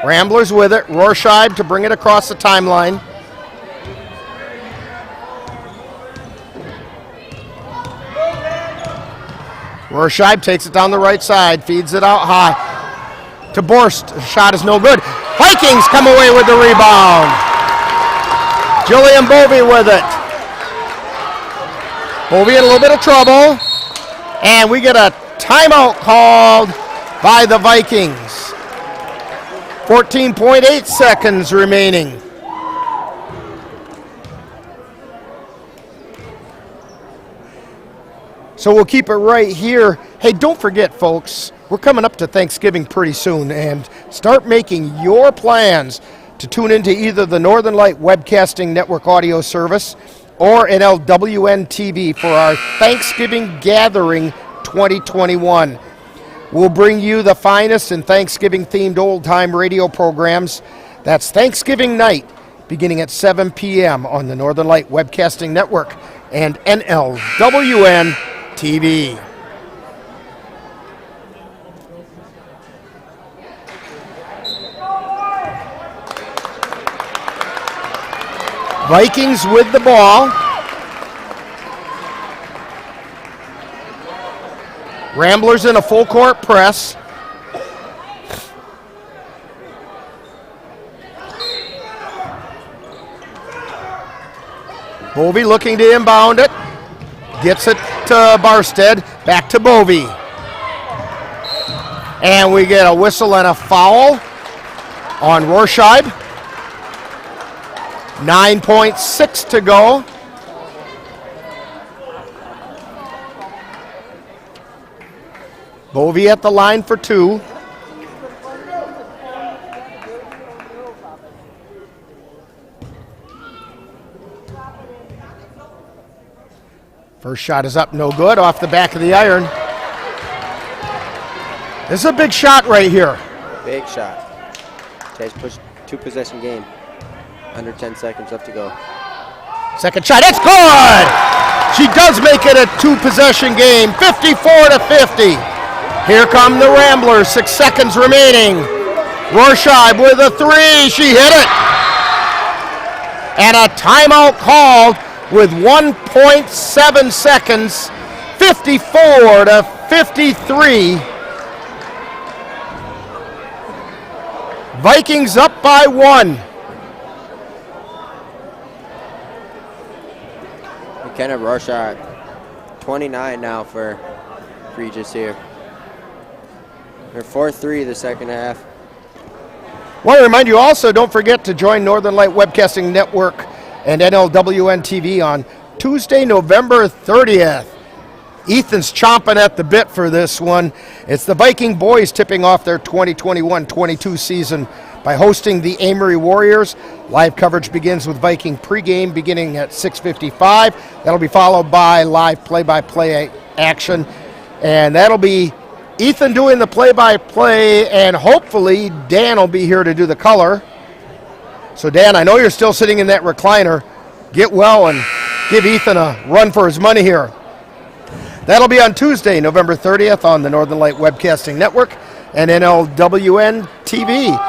Ramblers with it. Rorscheid to bring it across the timeline. Rorscheid takes it down the right side, feeds it out high to Borst. The shot is no good. Vikings come away with the rebound. Jillian Bovee with it. Bovee in a little bit of trouble. And we get a timeout called by the Vikings. 14.8 seconds remaining. So we'll keep it right here. Hey, don't forget, folks, we're coming up to Thanksgiving pretty soon, and start making your plans to tune into either the Northern Light Webcasting Network audio service or NLWN-TV for our Thanksgiving Gathering 2021. We'll bring you the finest in Thanksgiving-themed old-time radio programs. That's Thanksgiving night, beginning at 7 p.m. on the Northern Light Webcasting Network and NLWN-TV. Vikings with the ball. Ramblers in a full court press. Bovee looking to inbound it. Gets it to Barstead. Back to Bovee. And we get a whistle and a foul on Rorscheid. 9.6 to go. Bovee at the line for 2. First shot is up, no good, off the back of the iron. This is a big shot right here. Big shot. Chase pushed 2-possession game. Under 10 seconds left to go. Second shot, it's good! She does make it a 2-possession game, 54-50. Here come the Ramblers, 6 seconds remaining. Rorschach with a 3, she hit it. And a timeout called with 1.7 seconds, 54-53. Vikings up by 1. McKenna Rorschach, 29 now for Regis here. Her 4-3 the second half. Want to remind you also, don't forget to join Northern Light Webcasting Network and NLWN-TV on Tuesday, November 30th. Ethan's chomping at the bit for this one. It's the Viking boys tipping off their 2021-22 season by hosting the Amory Warriors. Live coverage begins with Viking pregame beginning at 6:55. That'll be followed by live play-by-play action. And that'll be Ethan doing the play-by-play, and hopefully Dan will be here to do the color. So Dan, I know you're still sitting in that recliner. Get well and give Ethan a run for his money here. That'll be on Tuesday, November 30th on the Northern Light Webcasting Network and NLWN-TV.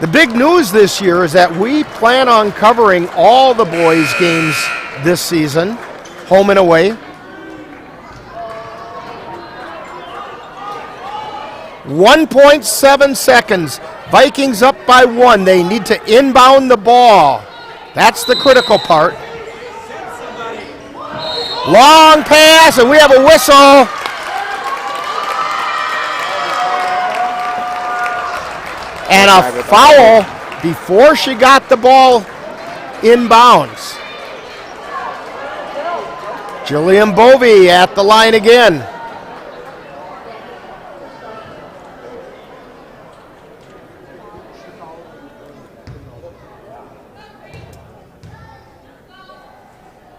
The big news this year is that we plan on covering all the boys' games this season, home and away. 1.7 seconds. Vikings up by 1. They need to inbound the ball. That's the critical part. Long pass, and we have a whistle. And a foul before she got the ball inbounds. Jillian Bovee at the line again.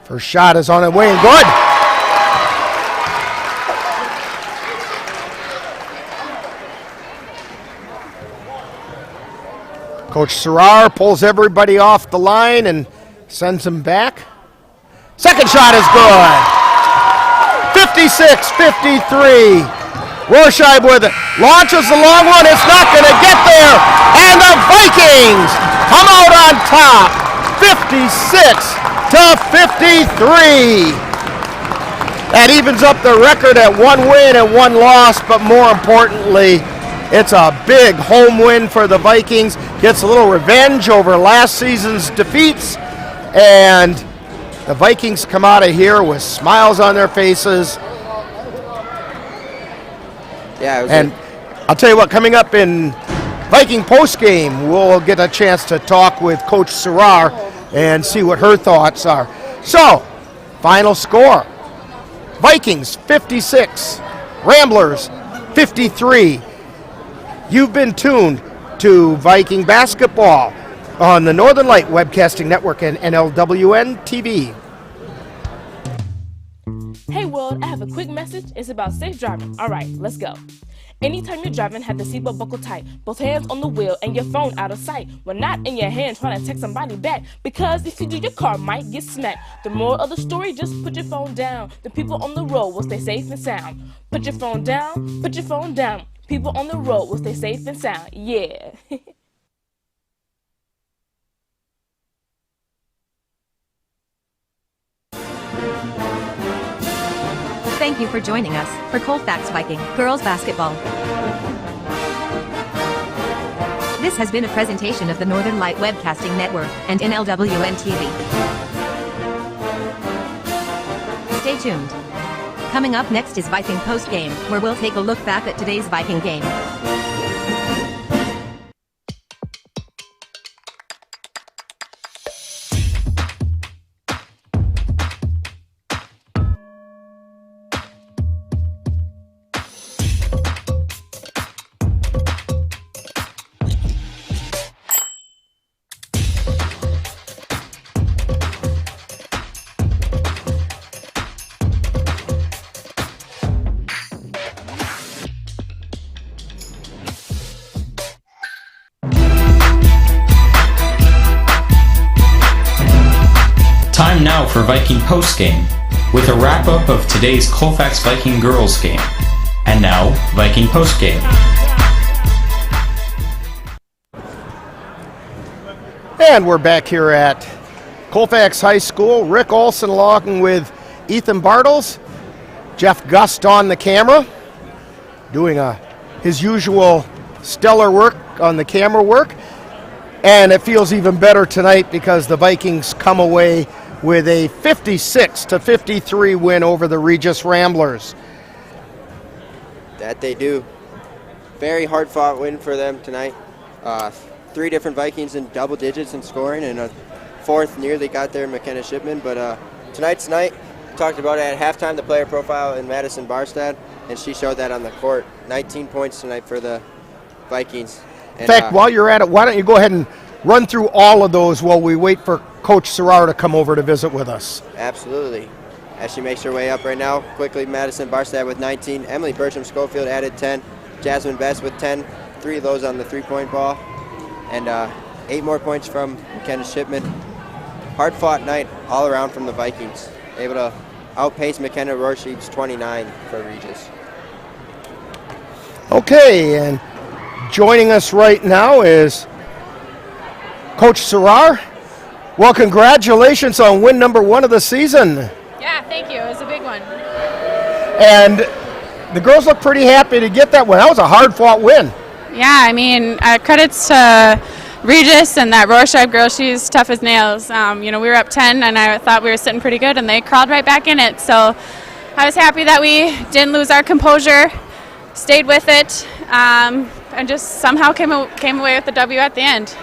First shot is on the way and good. Coach Serrar pulls everybody off the line and sends them back. Second shot is good. 56-53. Rorschach with it. Launches the long one. It's not going to get there. And the Vikings come out on top. 56-53. That evens up the record at 1 win and 1 loss, but more importantly, it's a big home win for the Vikings. Gets a little revenge over last season's defeats, and the Vikings come out of here with smiles on their faces. Yeah, and I'll tell you what, coming up in Viking postgame, we'll get a chance to talk with Coach Serrar and see what her thoughts are. So, final score. Vikings 56, Ramblers 53. You've been tuned to Viking basketball on the Northern Light Webcasting Network and NLWN-TV. Hey world, I have a quick message. It's about safe driving. All right, let's go. Anytime you're driving, have the seatbelt buckled tight. Both hands on the wheel and your phone out of sight. When not in your hand trying to text somebody back. Because if you do, your car might get smacked. The moral of the story, just put your phone down. The people on the road will stay safe and sound. Put your phone down, put your phone down. People on the road will stay safe and sound. Yeah. Thank you for joining us for Colfax Viking Girls Basketball. This has been a presentation of the Northern Light Webcasting Network and NLWN-TV. Stay tuned. Coming up next is Viking Postgame, where we'll take a look back at today's Viking game. Time now for Viking Postgame, with a wrap-up of today's Colfax Viking Girls game. And now, Viking Postgame. And we're back here at Colfax High School. Rick Olson along with Ethan Bartles. Jeff Gust on the camera, doing his usual stellar work on the camera work. And it feels even better tonight because the Vikings come away with a 56-53 win over the Regis Ramblers. That they do. Very hard-fought win for them tonight. 3 different Vikings in double digits in scoring, and a 4th nearly got there, McKenna Shipman. But tonight's night, talked about it at halftime, the player profile in Madison Barstad, and she showed that on the court. 19 points tonight for the Vikings. In fact, while you're at it, why don't you go ahead and run through all of those while we wait for Coach Serrar to come over to visit with us. Absolutely. As she makes her way up right now, quickly Madison Barstad with 19. Emily Bertram-Schofield added 10. Jasmine Best with 10. 3 of those on the three-point ball. And 8 more points from McKenna Shipman. Hard-fought night all around from the Vikings. Able to outpace McKenna Rorsheep's 29 for Regis. Okay, and joining us right now is Coach Serrar. Well, congratulations on win number 1 of the season. Yeah, thank you. It was a big one. And the girls look pretty happy to get that one. That was a hard-fought win. Yeah, I mean, credits to Regis and that Rorschach girl. She's tough as nails. We were up 10, and I thought we were sitting pretty good, and they crawled right back in it. So I was happy that we didn't lose our composure, stayed with it, and just somehow came away with the W at the end.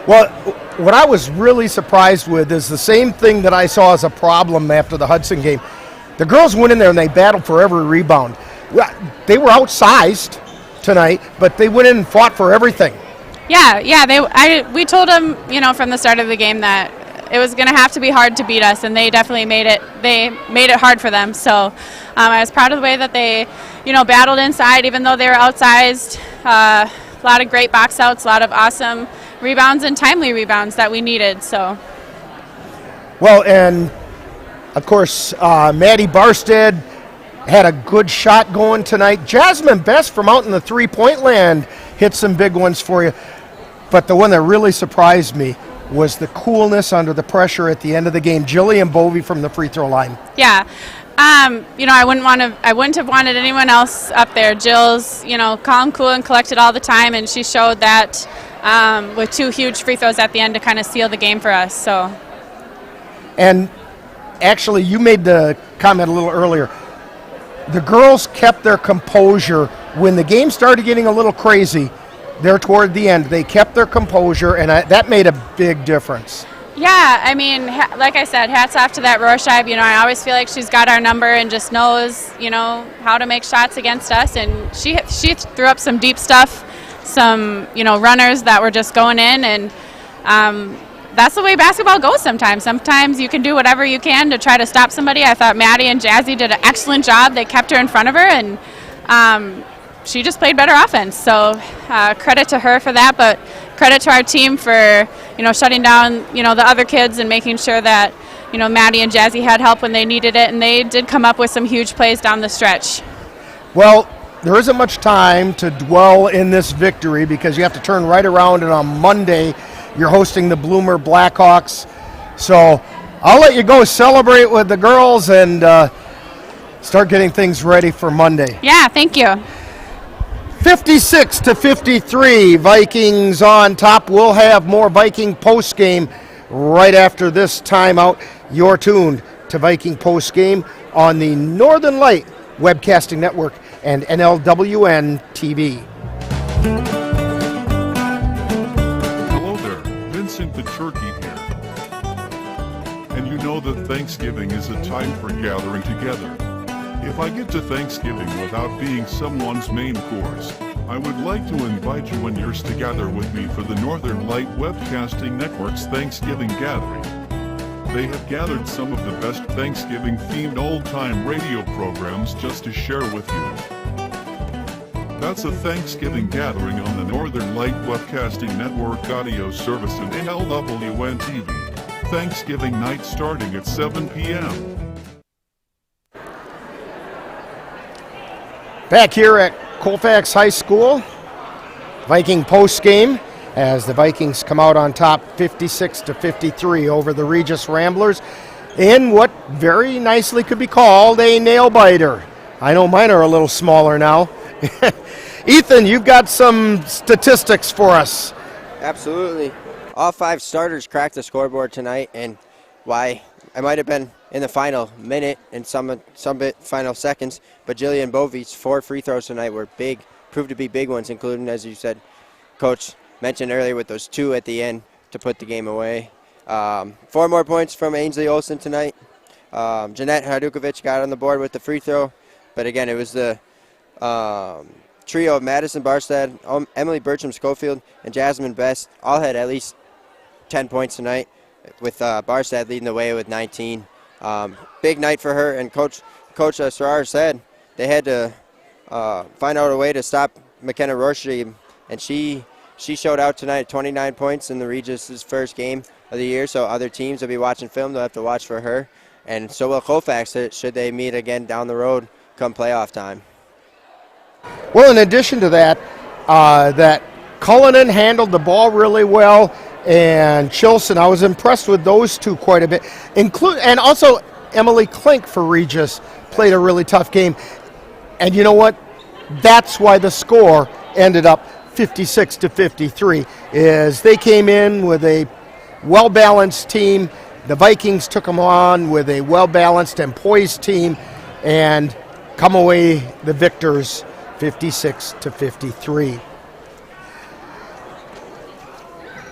Well, what I was really surprised with is the same thing that I saw as a problem after the Hudson game. The girls went in there and they battled for every rebound. They were outsized tonight, but they went in and fought for everything. Yeah. We told them, from the start of the game that it was going to have to be hard to beat us, and they definitely made it. They made it hard for them. So I was proud of the way that they, battled inside, even though they were outsized. A lot of great box outs, a lot of awesome rebounds and timely rebounds that we needed. So. Well, and of course, Maddie Barstead had a good shot going tonight. Jasmine Best from out in the three-point land hit some big ones for you. But the one that really surprised me was the coolness under the pressure at the end of the game. Jillian Bovey from the free throw line. Yeah. I wouldn't have wanted anyone else up there. Jill's, calm, cool, and collected all the time, and she showed that with 2 huge free throws at the end to kind of seal the game for us. So. And actually, you made the comment a little earlier. The girls kept their composure when the game started getting a little crazy. There toward the end, they kept their composure, and that made a big difference. Yeah, I mean, like I said, hats off to that Rorschach. I always feel like she's got our number and just knows, how to make shots against us. And she threw up some deep stuff, some, runners that were just going in. And that's the way basketball goes sometimes. Sometimes you can do whatever you can to try to stop somebody. I thought Maddie and Jazzy did an excellent job. They kept her in front of her, and she just played better offense. So credit to her for that, but credit to our team for, shutting down, the other kids and making sure that, Maddie and Jazzy had help when they needed it, and they did come up with some huge plays down the stretch. Well, there isn't much time to dwell in this victory because you have to turn right around, and on Monday you're hosting the Bloomer Blackhawks. So I'll let you go celebrate with the girls and start getting things ready for Monday. Yeah, thank you. 56-53, Vikings on top. We'll have more Viking postgame right after this timeout. You're tuned to Viking postgame on the Northern Light Webcasting Network and NLWN-TV. Hello there, Vincent the Turkey here. And you know that Thanksgiving is a time for gathering together. If I get to Thanksgiving without being someone's main course, I would like to invite you and yours to gather with me for the Northern Light Webcasting Network's Thanksgiving Gathering. They have gathered some of the best Thanksgiving-themed old-time radio programs just to share with you. That's a Thanksgiving gathering on the Northern Light Webcasting Network audio service and NLWN-TV. Thanksgiving night starting at 7 p.m. Back here at Colfax High School, Viking postgame as the Vikings come out on top 56-53 over the Regis Ramblers in what very nicely could be called a nail-biter. I know mine are a little smaller now. Ethan, you've got some statistics for us. Absolutely. All 5 starters cracked the scoreboard tonight, and why I might have been in the final minute and some final seconds, but Jillian Bovey's 4 free throws tonight were big, proved to be big ones, including, as you said, Coach mentioned earlier, with those 2 at the end to put the game away. 4 more points from Ainsley Olsen tonight. Jeanette Hardukovic got on the board with the free throw, but again, it was the trio of Madison Barstad, Emily Bertram-Schofield, and Jasmine Best all had at least 10 points tonight, with Barstad leading the way with 19. Big night for her, and Coach Serrar said they had to find out a way to stop McKenna Roche, and she showed out tonight, 29 points in the Regis' first game of the year, so other teams will be watching film. They'll have to watch for her, and so will Colfax should they meet again down the road come playoff time. Well, in addition to that, that Cullinan handled the ball really well, and Chilson, I was impressed with those 2 quite a bit. And also Emily Klink for Regis played a really tough game. And you know what? That's why the score ended up 56-53, is they came in with a well-balanced team. The Vikings took them on with a well-balanced and poised team and come away the victors 56-53.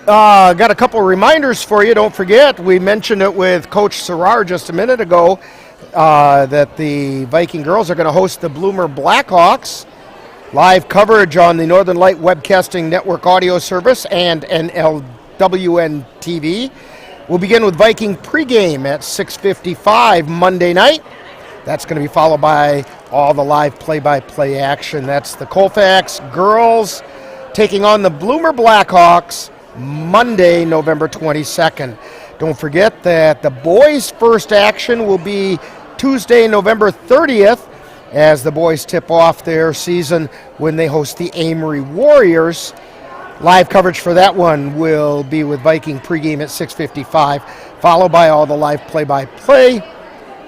Got a couple of reminders for you. Don't forget, we mentioned it with Coach Serrar just a minute ago, that the Viking girls are going to host the Bloomer Blackhawks. Live coverage on the Northern Light Webcasting Network audio service and NLWN-TV. We'll begin with Viking pregame at 6:55 Monday night. That's going to be followed by all the live play-by-play action. That's the Colfax girls taking on the Bloomer Blackhawks Monday, November 22nd. Don't forget that the boys' first action will be Tuesday, November 30th, as the boys tip off their season when they host the Amory Warriors. Live coverage for that one will be with Viking pregame at 6:55, followed by all the live play-by-play.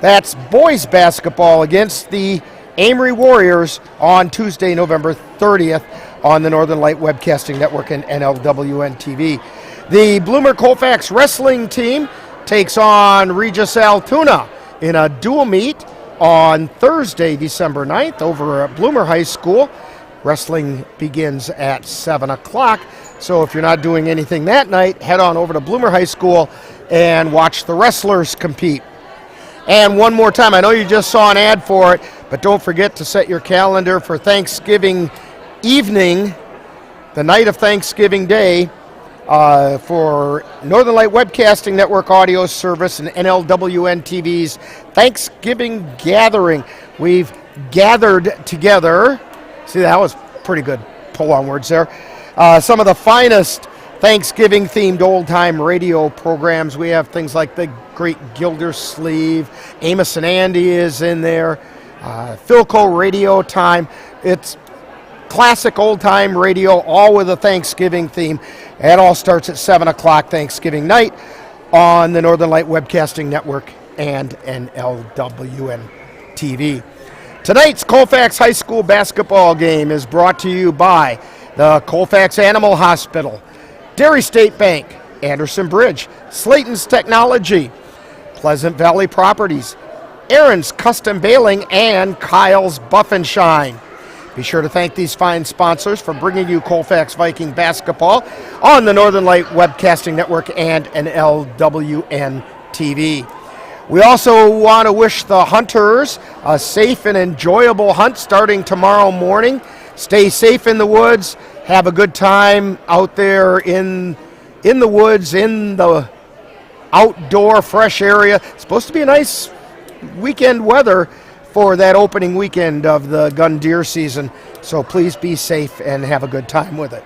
That's boys basketball against the Amory Warriors on Tuesday, November 30th on the Northern Light Webcasting Network and NLWN-TV. The Bloomer Colfax wrestling team takes on Regis Altoona in a dual meet on Thursday, December 9th over at Bloomer High School. Wrestling begins at 7 o'clock, so if you're not doing anything that night, head on over to Bloomer High School and watch the wrestlers compete. And one more time, I know you just saw an ad for it, but don't forget to set your calendar for Thanksgiving evening, the night of Thanksgiving Day, for Northern Light Webcasting Network audio service and NLWN-TV's Thanksgiving Gathering. We've gathered together. See, that was pretty good pull on words there. Some of the finest Thanksgiving-themed old-time radio programs. We have things like the Great Gildersleeve, Amos and Andy is in there, Philco Radio Time. It's classic old-time radio, all with a Thanksgiving theme. It all starts at 7 o'clock Thanksgiving night on the Northern Light Webcasting Network and NLWN-TV. Tonight's Colfax High School basketball game is brought to you by the Colfax Animal Hospital, Dairy State Bank, Anderson Bridge, Slayton's Technology, Pleasant Valley Properties, Aaron's Custom Bailing, and Kyle's Buff and Shine. Be sure to thank these fine sponsors for bringing you Colfax Viking basketball on the Northern Light Webcasting Network and NLWN-TV. We also want to wish the hunters a safe and enjoyable hunt starting tomorrow morning. Stay safe in the woods. Have a good time out there in the woods, in the outdoor fresh area. It's supposed to be a nice weekend weather for that opening weekend of the gun deer season. So please be safe and have a good time with it.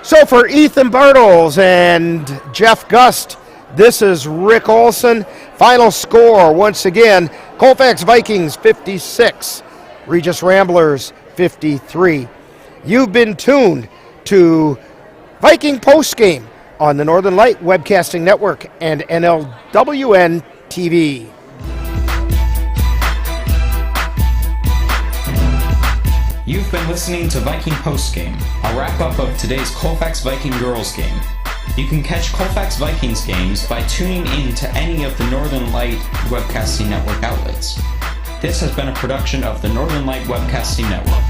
So for Ethan Bartles and Jeff Gust, This is Rick Olson. Final score, once again, Colfax Vikings 56, Regis Ramblers 53. You've been tuned to Viking Postgame on the Northern Light Webcasting Network and NLWN-TV. You've been listening to Viking Postgame, a wrap-up of today's Colfax Viking Girls game. You can catch Colfax Vikings games by tuning in to any of the Northern Light Webcasting Network outlets. This has been a production of the Northern Light Webcasting Network.